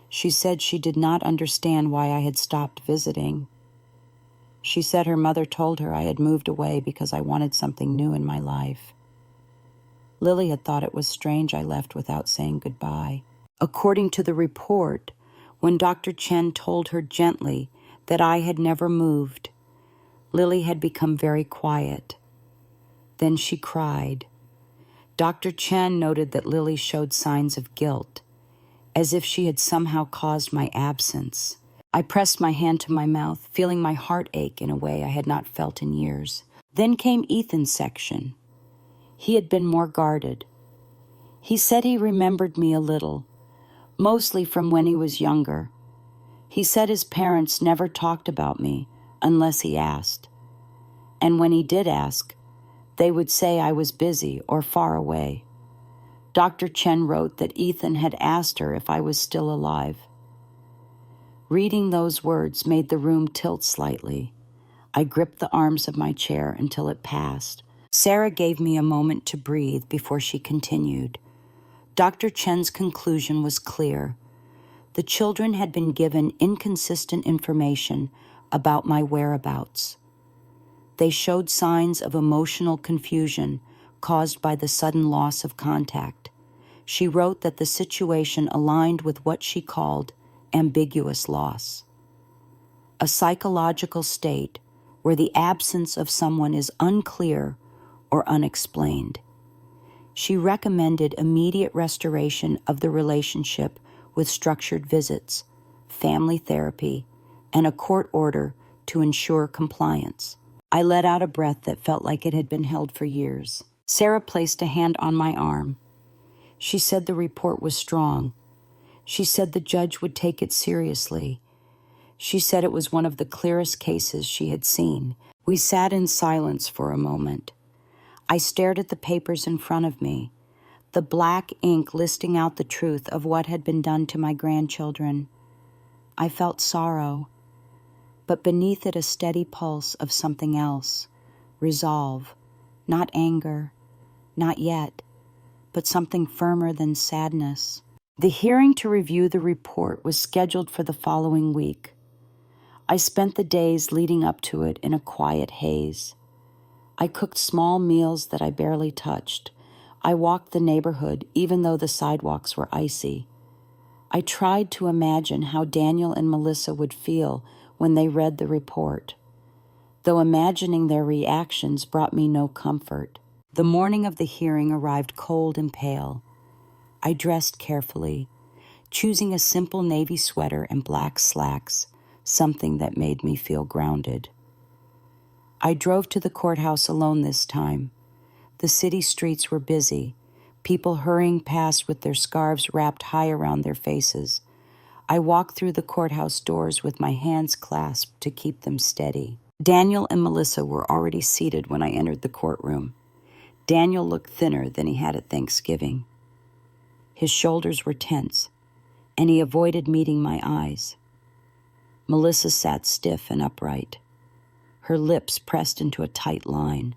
She said she did not understand why I had stopped visiting. She said her mother told her I had moved away because I wanted something new in my life. Lily had thought it was strange I left without saying goodbye. According to the report, when Dr. Chen told her gently that I had never moved, Lily had become very quiet. Then she cried. Dr. Chen noted that Lily showed signs of guilt, as if she had somehow caused my absence. I pressed my hand to my mouth, feeling my heart ache in a way I had not felt in years. Then came Ethan's section. He had been more guarded. He said he remembered me a little, mostly from when he was younger. He said his parents never talked about me unless he asked. And when he did ask, they would say I was busy or far away. Dr. Chen wrote that Ethan had asked her if I was still alive. Reading those words made the room tilt slightly. I gripped the arms of my chair until it passed. Sarah gave me a moment to breathe before she continued. Dr. Chen's conclusion was clear. The children had been given inconsistent information about my whereabouts. They showed signs of emotional confusion caused by the sudden loss of contact. She wrote that the situation aligned with what she called ambiguous loss, a psychological state where the absence of someone is unclear or unexplained. She recommended immediate restoration of the relationship with structured visits, family therapy, and a court order to ensure compliance. I let out a breath that felt like it had been held for years. Sarah placed a hand on my arm. She said the report was strong. She said the judge would take it seriously. She said it was one of the clearest cases she had seen. We sat in silence for a moment. I stared at the papers in front of me, the black ink listing out the truth of what had been done to my grandchildren. I felt sorrow, but beneath it a steady pulse of something else, resolve, not anger, not yet, but something firmer than sadness. The hearing to review the report was scheduled for the following week. I spent the days leading up to it in a quiet haze. I cooked small meals that I barely touched. I walked the neighborhood even though the sidewalks were icy. I tried to imagine how Daniel and Melissa would feel when they read the report, though imagining their reactions brought me no comfort. The morning of the hearing arrived cold and pale. I dressed carefully, choosing a simple navy sweater and black slacks, something that made me feel grounded. I drove to the courthouse alone this time. The city streets were busy, people hurrying past with their scarves wrapped high around their faces. I walked through the courthouse doors with my hands clasped to keep them steady. Daniel and Melissa were already seated when I entered the courtroom. Daniel looked thinner than he had at Thanksgiving. His shoulders were tense, and he avoided meeting my eyes. Melissa sat stiff and upright, her lips pressed into a tight line.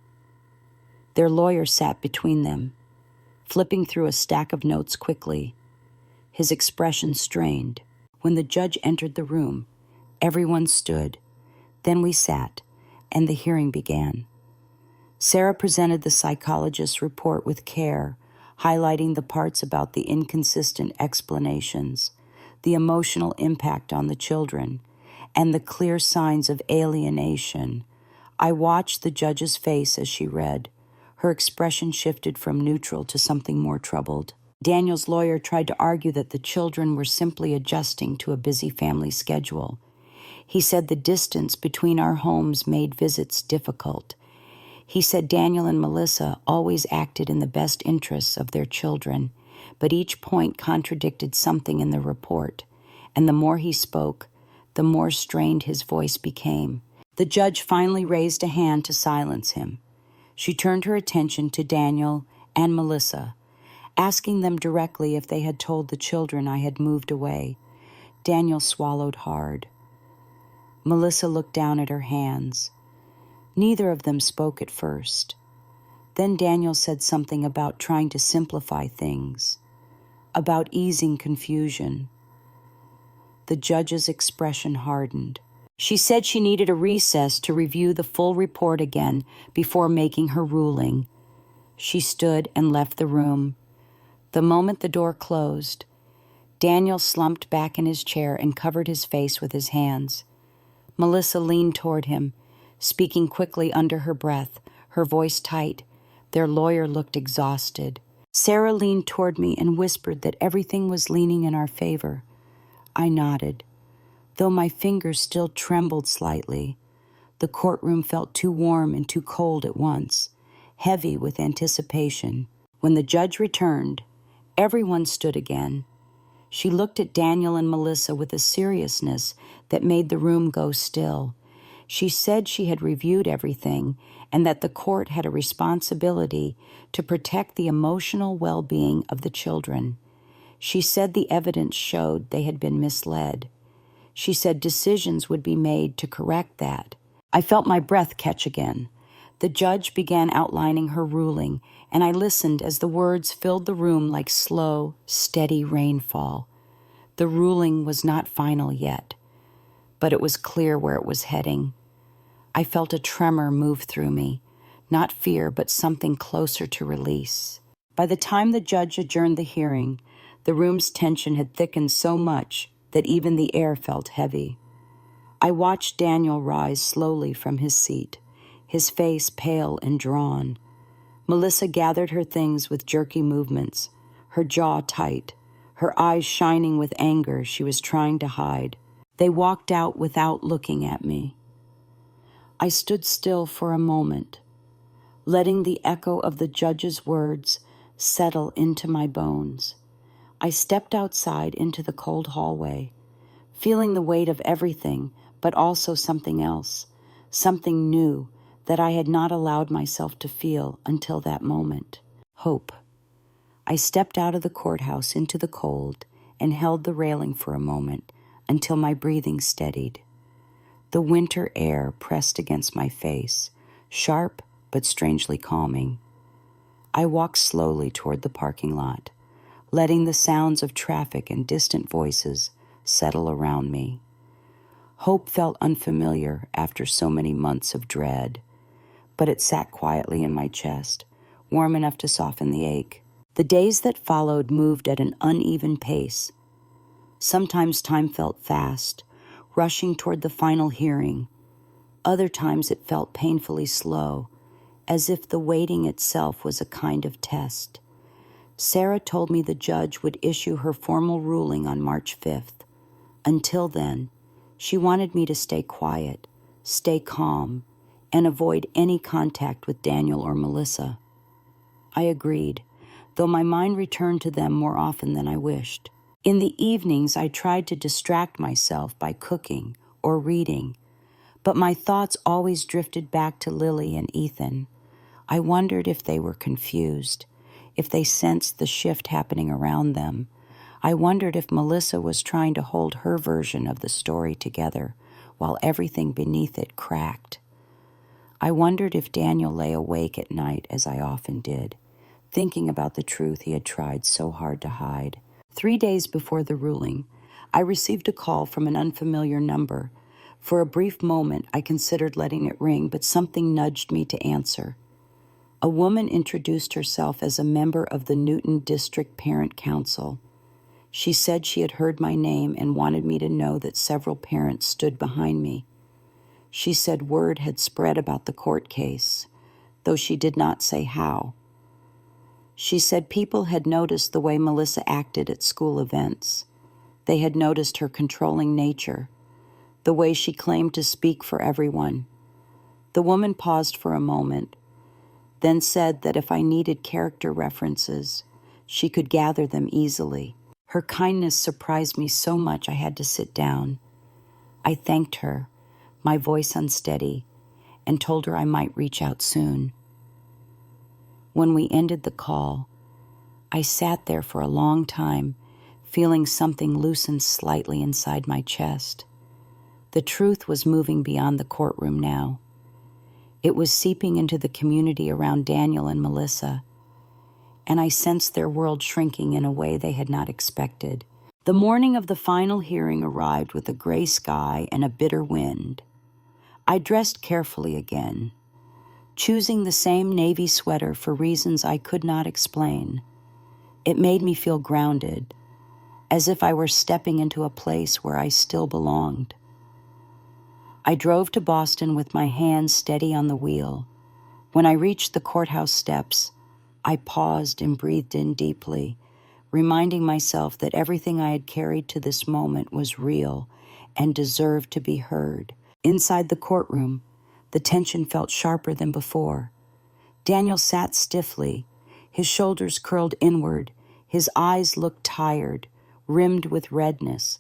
Their lawyer sat between them, flipping through a stack of notes quickly, his expression strained. When the judge entered the room, everyone stood. Then we sat, and the hearing began. Sarah presented the psychologist's report with care, highlighting the parts about the inconsistent explanations, the emotional impact on the children, and the clear signs of alienation. I watched the judge's face as she read. Her expression shifted from neutral to something more troubled. Daniel's lawyer tried to argue that the children were simply adjusting to a busy family schedule. He said the distance between our homes made visits difficult. He said Daniel and Melissa always acted in the best interests of their children, but each point contradicted something in the report, and the more he spoke, the more strained his voice became. The judge finally raised a hand to silence him. She turned her attention to Daniel and Melissa, asking them directly if they had told the children I had moved away. Daniel swallowed hard. Melissa looked down at her hands. Neither of them spoke at first. Then Daniel said something about trying to simplify things, about easing confusion. The judge's expression hardened. She said she needed a recess to review the full report again before making her ruling. She stood and left the room. The moment the door closed, Daniel slumped back in his chair and covered his face with his hands. Melissa leaned toward him, speaking quickly under her breath, her voice tight. Their lawyer looked exhausted. Sarah leaned toward me and whispered that everything was leaning in our favor. I nodded, though my fingers still trembled slightly. The courtroom felt too warm and too cold at once, heavy with anticipation. When the judge returned, everyone stood again. She looked at Daniel and Melissa with a seriousness that made the room go still. She said she had reviewed everything and that the court had a responsibility to protect the emotional well-being of the children. She said the evidence showed they had been misled. She said decisions would be made to correct that. I felt my breath catch again. The judge began outlining her ruling, and I listened as the words filled the room like slow, steady rainfall. The ruling was not final yet, but it was clear where it was heading. I felt a tremor move through me, not fear, but something closer to release. By the time the judge adjourned the hearing, the room's tension had thickened so much that even the air felt heavy. I watched Daniel rise slowly from his seat, his face pale and drawn. Melissa gathered her things with jerky movements, her jaw tight, her eyes shining with anger she was trying to hide. They walked out without looking at me. I stood still for a moment, letting the echo of the judge's words settle into my bones. I stepped outside into the cold hallway, feeling the weight of everything, but also something else, something new that I had not allowed myself to feel until that moment. Hope. I stepped out of the courthouse into the cold and held the railing for a moment until my breathing steadied. The winter air pressed against my face, sharp but strangely calming. I walked slowly toward the parking lot, letting the sounds of traffic and distant voices settle around me. Hope felt unfamiliar after so many months of dread, but it sat quietly in my chest, warm enough to soften the ache. The days that followed moved at an uneven pace. Sometimes time felt fast, rushing toward the final hearing. Other times it felt painfully slow, as if the waiting itself was a kind of test. Sarah told me the judge would issue her formal ruling on March 5th. Until then, she wanted me to stay quiet, stay calm, and avoid any contact with Daniel or Melissa. I agreed, though my mind returned to them more often than I wished. In the evenings, I tried to distract myself by cooking or reading, but my thoughts always drifted back to Lily and Ethan. I wondered if they were confused, if they sensed the shift happening around them. I wondered if Melissa was trying to hold her version of the story together while everything beneath it cracked. I wondered if Daniel lay awake at night, as I often did, thinking about the truth he had tried so hard to hide. 3 days before the ruling, I received a call from an unfamiliar number. For a brief moment, I considered letting it ring, but something nudged me to answer. A woman introduced herself as a member of the Newton District Parent Council. She said she had heard my name and wanted me to know that several parents stood behind me. She said word had spread about the court case, though she did not say how. She said people had noticed the way Melissa acted at school events. They had noticed her controlling nature, the way she claimed to speak for everyone. The woman paused for a moment, then said that if I needed character references, she could gather them easily. Her kindness surprised me so much I had to sit down. I thanked her, my voice unsteady, and told her I might reach out soon. When we ended the call, I sat there for a long time, feeling something loosen slightly inside my chest. The truth was moving beyond the courtroom now. It was seeping into the community around Daniel and Melissa, and I sensed their world shrinking in a way they had not expected. The morning of the final hearing arrived with a gray sky and a bitter wind. I dressed carefully again, choosing the same navy sweater for reasons I could not explain. It made me feel grounded, as if I were stepping into a place where I still belonged. I drove to Boston with my hands steady on the wheel. When I reached the courthouse steps, I paused and breathed in deeply, reminding myself that everything I had carried to this moment was real and deserved to be heard. Inside the courtroom, the tension felt sharper than before. Daniel sat stiffly, his shoulders curled inward, his eyes looked tired, rimmed with redness.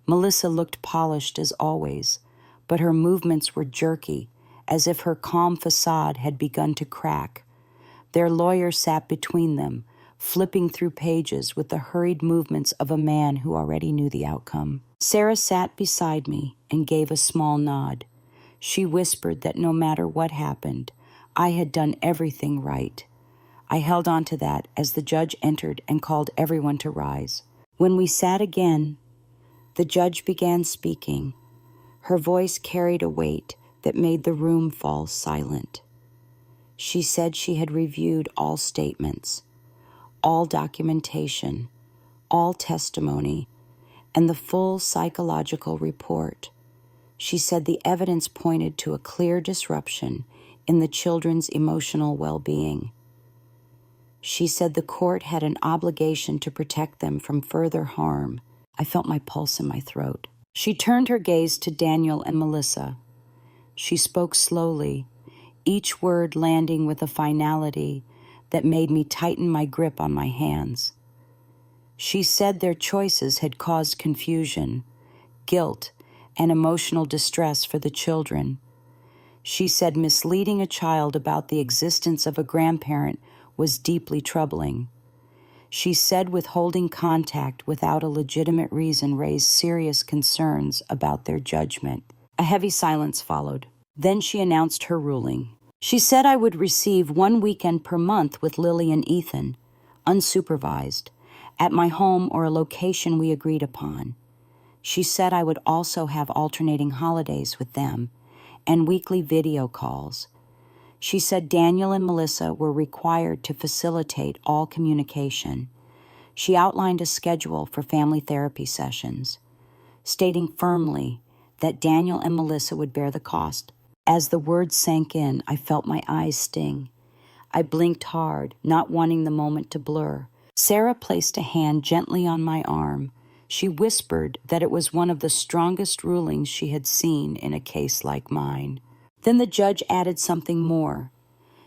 Melissa looked polished as always, but her movements were jerky, as if her calm facade had begun to crack. Their lawyer sat between them, flipping through pages with the hurried movements of a man who already knew the outcome. Sarah sat beside me and gave a small nod. She whispered that no matter what happened, I had done everything right. I held on to that as the judge entered and called everyone to rise. When we sat again, the judge began speaking. Her voice carried a weight that made the room fall silent. She said she had reviewed all statements, all documentation, all testimony, and the full psychological report. She said the evidence pointed to a clear disruption in the children's emotional well-being. She said the court had an obligation to protect them from further harm. I felt my pulse in my throat. She turned her gaze to Daniel and Melissa. She spoke slowly, each word landing with a finality that made me tighten my grip on my hands. She said their choices had caused confusion, guilt, and emotional distress for the children. She said misleading a child about the existence of a grandparent was deeply troubling. She said withholding contact without a legitimate reason raised serious concerns about their judgment. A heavy silence followed. Then she announced her ruling. She said I would receive 1 weekend per month with Lily and Ethan, unsupervised, at my home or a location we agreed upon. She said I would also have alternating holidays with them and weekly video calls. She said Daniel and Melissa were required to facilitate all communication. She outlined a schedule for family therapy sessions, stating firmly that Daniel and Melissa would bear the cost. As the words sank in, I felt my eyes sting. I blinked hard, not wanting the moment to blur. Sarah placed a hand gently on my arm. She whispered that it was one of the strongest rulings she had seen in a case like mine. Then the judge added something more.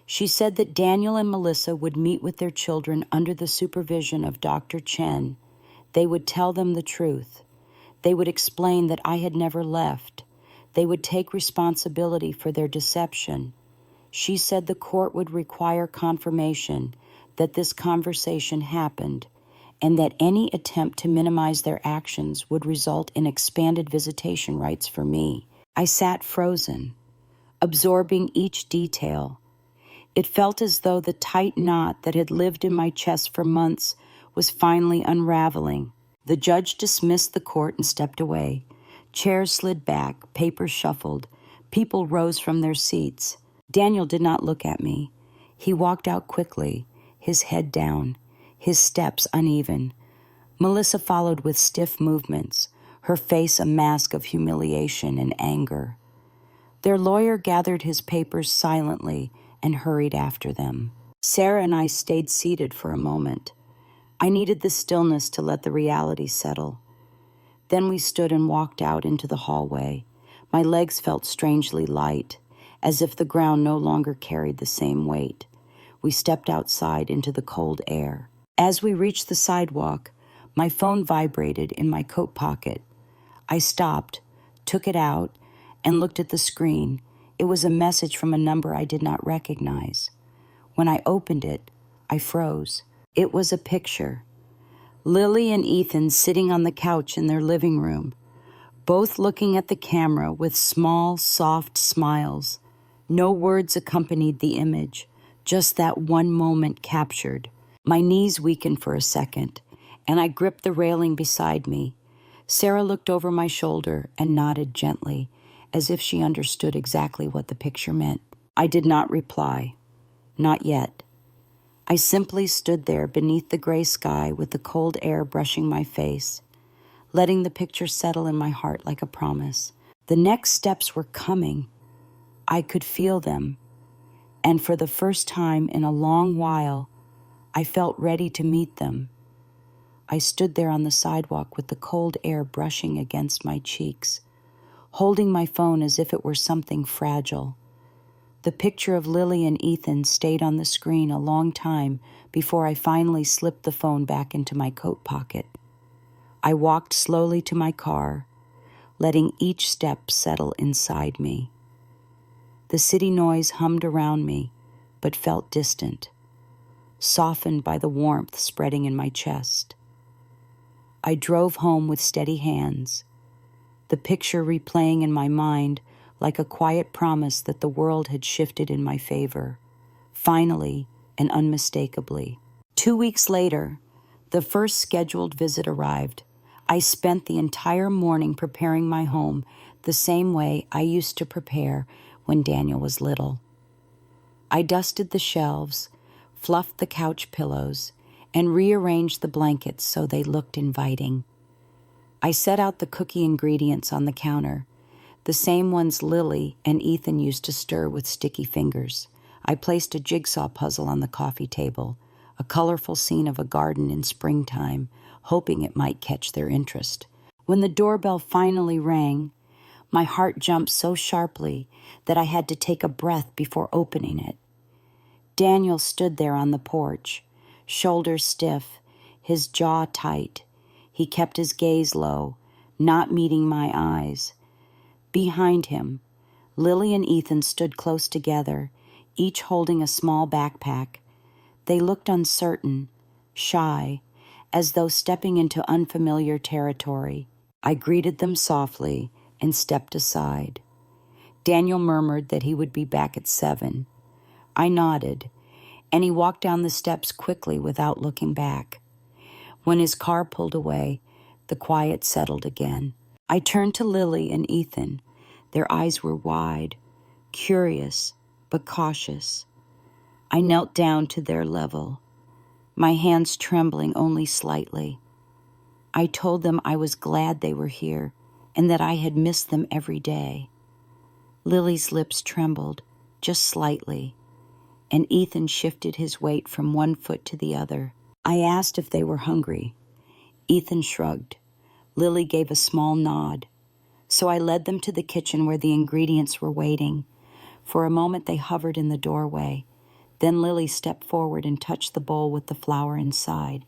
She said that Daniel and Melissa would meet with their children under the supervision of Dr. Chen. They would tell them the truth. They would explain that I had never left. They would take responsibility for their deception. She said the court would require confirmation that this conversation happened and that any attempt to minimize their actions would result in expanded visitation rights for me. I sat frozen, absorbing each detail. It felt as though the tight knot that had lived in my chest for months was finally unraveling. The judge dismissed the court and stepped away. Chairs slid back, papers shuffled. People rose from their seats. Daniel did not look at me. He walked out quickly, his head down, his steps uneven. Melissa followed with stiff movements, her face a mask of humiliation and anger. Their lawyer gathered his papers silently and hurried after them. Sarah and I stayed seated for a moment. I needed the stillness to let the reality settle. Then we stood and walked out into the hallway. My legs felt strangely light, as if the ground no longer carried the same weight. We stepped outside into the cold air. As we reached the sidewalk, my phone vibrated in my coat pocket. I stopped, took it out, and looked at the screen. It was a message from a number I did not recognize. When I opened it, I froze. It was a picture. Lily and Ethan sitting on the couch in their living room, both looking at the camera with small, soft smiles. No words accompanied the image, just that one moment captured. My knees weakened for a second, and I gripped the railing beside me. Sarah looked over my shoulder and nodded gently, as if she understood exactly what the picture meant. I did not reply. Not yet. I simply stood there beneath the gray sky with the cold air brushing my face, letting the picture settle in my heart like a promise. The next steps were coming. I could feel them, and for the first time in a long while, I felt ready to meet them. I stood there on the sidewalk with the cold air brushing against my cheeks, holding my phone as if it were something fragile. The picture of Lily and Ethan stayed on the screen a long time before I finally slipped the phone back into my coat pocket. I walked slowly to my car, letting each step settle inside me. The city noise hummed around me, but felt distant, softened by the warmth spreading in my chest. I drove home with steady hands, the picture replaying in my mind like a quiet promise that the world had shifted in my favor, finally and unmistakably. 2 weeks later, the first scheduled visit arrived. I spent the entire morning preparing my home the same way I used to prepare when Daniel was little. I dusted the shelves, fluffed the couch pillows, and rearranged the blankets so they looked inviting. I set out the cookie ingredients on the counter, the same ones Lily and Ethan used to stir with sticky fingers. I placed a jigsaw puzzle on the coffee table, a colorful scene of a garden in springtime, hoping it might catch their interest. When the doorbell finally rang, my heart jumped so sharply that I had to take a breath before opening it. Daniel stood there on the porch, shoulders stiff, his jaw tight. He kept his gaze low, not meeting my eyes. Behind him, Lily and Ethan stood close together, each holding a small backpack. They looked uncertain, shy, as though stepping into unfamiliar territory. I greeted them softly and stepped aside. Daniel murmured that he would be back at 7. I nodded, and he walked down the steps quickly without looking back. When his car pulled away, the quiet settled again. I turned to Lily and Ethan. Their eyes were wide, curious, but cautious. I knelt down to their level, my hands trembling only slightly. I told them I was glad they were here and that I had missed them every day. Lily's lips trembled, just slightly, and Ethan shifted his weight from one foot to the other. I asked if they were hungry. Ethan shrugged. Lily gave a small nod. So I led them to the kitchen where the ingredients were waiting. For a moment they hovered in the doorway. Then Lily stepped forward and touched the bowl with the flour inside.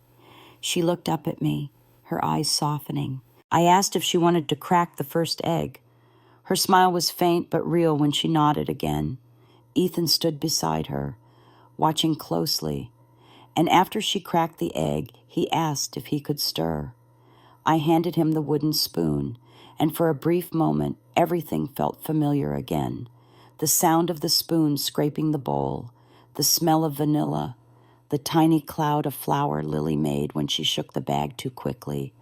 She looked up at me, her eyes softening. I asked if she wanted to crack the first egg. Her smile was faint but real when she nodded again. Ethan stood beside her, watching closely, and after she cracked the egg, he asked if he could stir. I handed him the wooden spoon, and for a brief moment, everything felt familiar again. The sound of the spoon scraping the bowl, the smell of vanilla, the tiny cloud of flour Lily made when she shook the bag too quickly.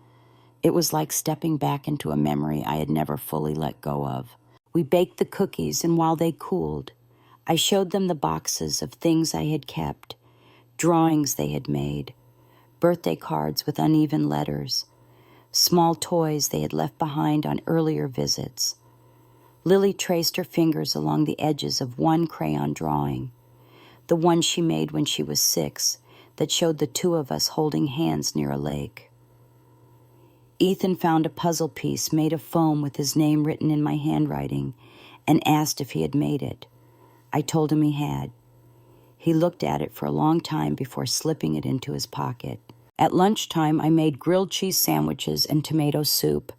It was like stepping back into a memory I had never fully let go of. We baked the cookies, and while they cooled, I showed them the boxes of things I had kept, drawings they had made, birthday cards with uneven letters, small toys they had left behind on earlier visits. Lily traced her fingers along the edges of one crayon drawing, the one she made when she was 6, that showed the two of us holding hands near a lake. Ethan found a puzzle piece made of foam with his name written in my handwriting and asked if he had made it. I told him he had. He looked at it for a long time before slipping it into his pocket. At lunchtime, I made grilled cheese sandwiches and tomato soup.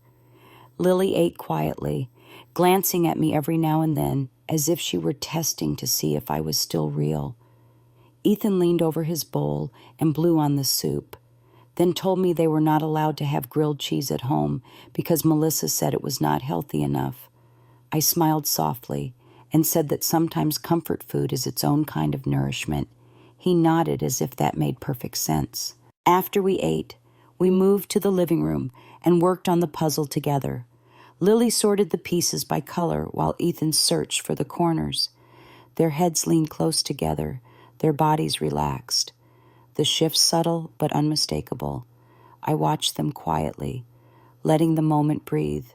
Lily ate quietly, glancing at me every now and then as if she were testing to see if I was still real. Ethan leaned over his bowl and blew on the soup, then told me they were not allowed to have grilled cheese at home because Melissa said it was not healthy enough. I smiled softly and said that sometimes comfort food is its own kind of nourishment. He nodded as if that made perfect sense. After we ate, we moved to the living room and worked on the puzzle together. Lily sorted the pieces by color while Ethan searched for the corners. Their heads leaned close together, their bodies relaxed. The shift subtle but unmistakable. I watched them quietly, letting the moment breathe,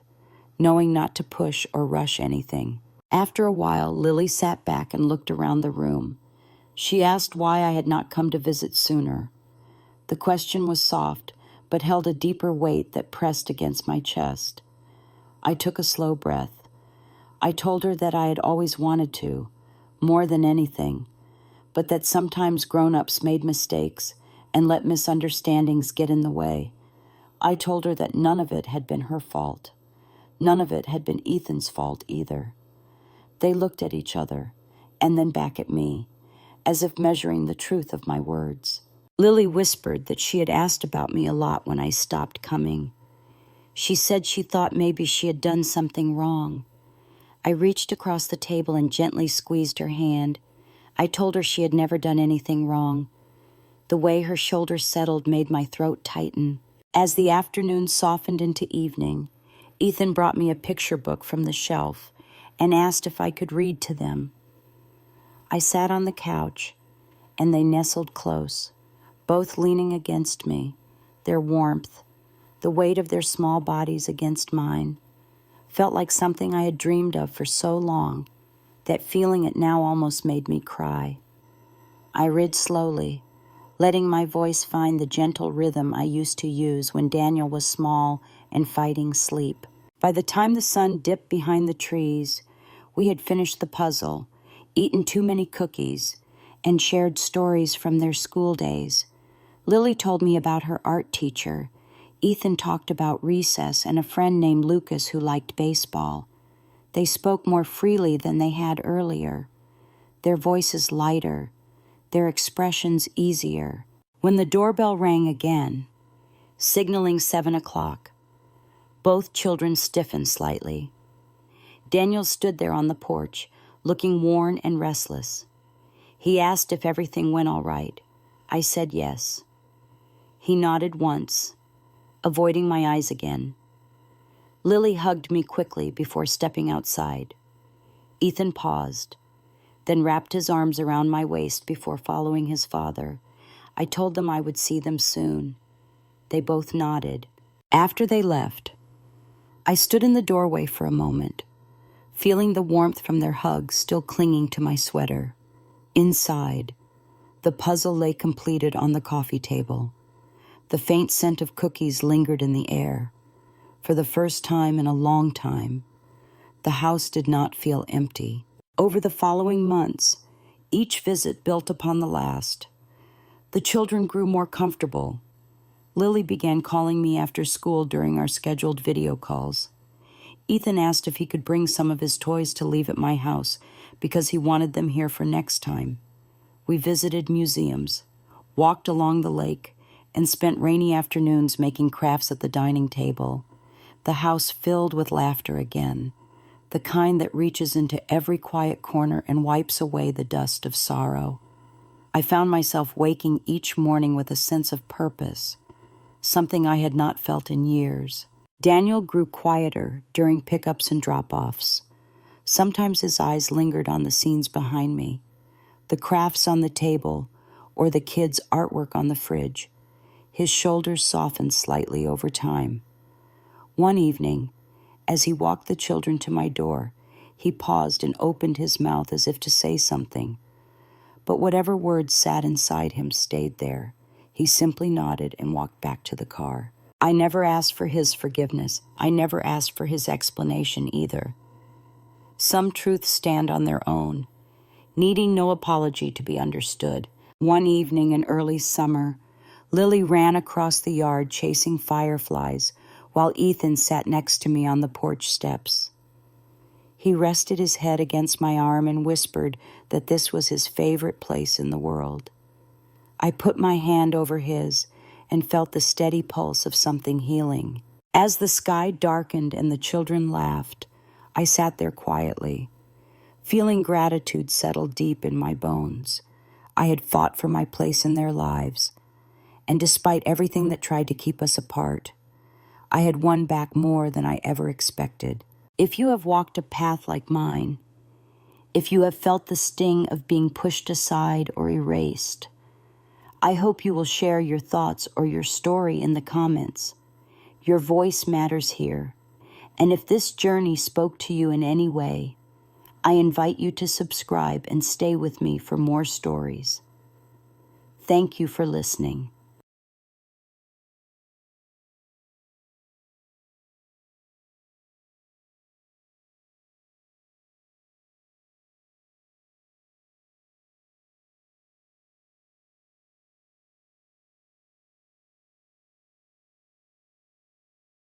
knowing not to push or rush anything. After a while, Lily sat back and looked around the room. She asked why I had not come to visit sooner. The question was soft, but held a deeper weight that pressed against my chest. I took a slow breath. I told her that I had always wanted to, more than anything, but that sometimes grown-ups made mistakes and let misunderstandings get in the way. I told her that none of it had been her fault. None of it had been Ethan's fault either. They looked at each other, and then back at me, as if measuring the truth of my words. Lily whispered that she had asked about me a lot when I stopped coming. She said she thought maybe she had done something wrong. I reached across the table and gently squeezed her hand. I told her she had never done anything wrong. The way her shoulders settled made my throat tighten. As the afternoon softened into evening, Ethan brought me a picture book from the shelf and asked if I could read to them. I sat on the couch, and they nestled close, both leaning against me, their warmth, the weight of their small bodies against mine, felt like something I had dreamed of for so long that feeling it now almost made me cry. I read slowly, letting my voice find the gentle rhythm I used to use when Daniel was small and fighting sleep. By the time the sun dipped behind the trees, we had finished the puzzle, eaten too many cookies, and shared stories from their school days. Lily told me about her art teacher. Ethan talked about recess and a friend named Lucas who liked baseball. They spoke more freely than they had earlier, their voices lighter, their expressions easier. When the doorbell rang again, signaling 7 o'clock, both children stiffened slightly. Daniel stood there on the porch, looking worn and restless. He asked if everything went all right. I said yes. He nodded once, avoiding my eyes again. Lily hugged me quickly before stepping outside. Ethan paused, then wrapped his arms around my waist before following his father. I told them I would see them soon. They both nodded. After they left, I stood in the doorway for a moment, feeling the warmth from their hugs still clinging to my sweater. Inside, the puzzle lay completed on the coffee table. The faint scent of cookies lingered in the air. For the first time in a long time, the house did not feel empty. Over the following months, each visit built upon the last. The children grew more comfortable. Lily began calling me after school during our scheduled video calls. Ethan asked if he could bring some of his toys to leave at my house because he wanted them here for next time. We visited museums, walked along the lake, and spent rainy afternoons making crafts at the dining table, the house filled with laughter again, the kind that reaches into every quiet corner and wipes away the dust of sorrow. I found myself waking each morning with a sense of purpose, something I had not felt in years. Daniel grew quieter during pickups and drop-offs. Sometimes his eyes lingered on the scenes behind me, the crafts on the table, or the kids' artwork on the fridge. His shoulders softened slightly over time. One evening, as he walked the children to my door, he paused and opened his mouth as if to say something. But whatever words sat inside him stayed there. He simply nodded and walked back to the car. I never asked for his forgiveness. I never asked for his explanation either. Some truths stand on their own, needing no apology to be understood. One evening in early summer, Lily ran across the yard chasing fireflies while Ethan sat next to me on the porch steps. He rested his head against my arm and whispered that this was his favorite place in the world. I put my hand over his and felt the steady pulse of something healing. As the sky darkened and the children laughed, I sat there quietly, feeling gratitude settle deep in my bones. I had fought for my place in their lives, and despite everything that tried to keep us apart, I had won back more than I ever expected. If you have walked a path like mine, if you have felt the sting of being pushed aside or erased, I hope you will share your thoughts or your story in the comments. Your voice matters here, and if this journey spoke to you in any way, I invite you to subscribe and stay with me for more stories. Thank you for listening.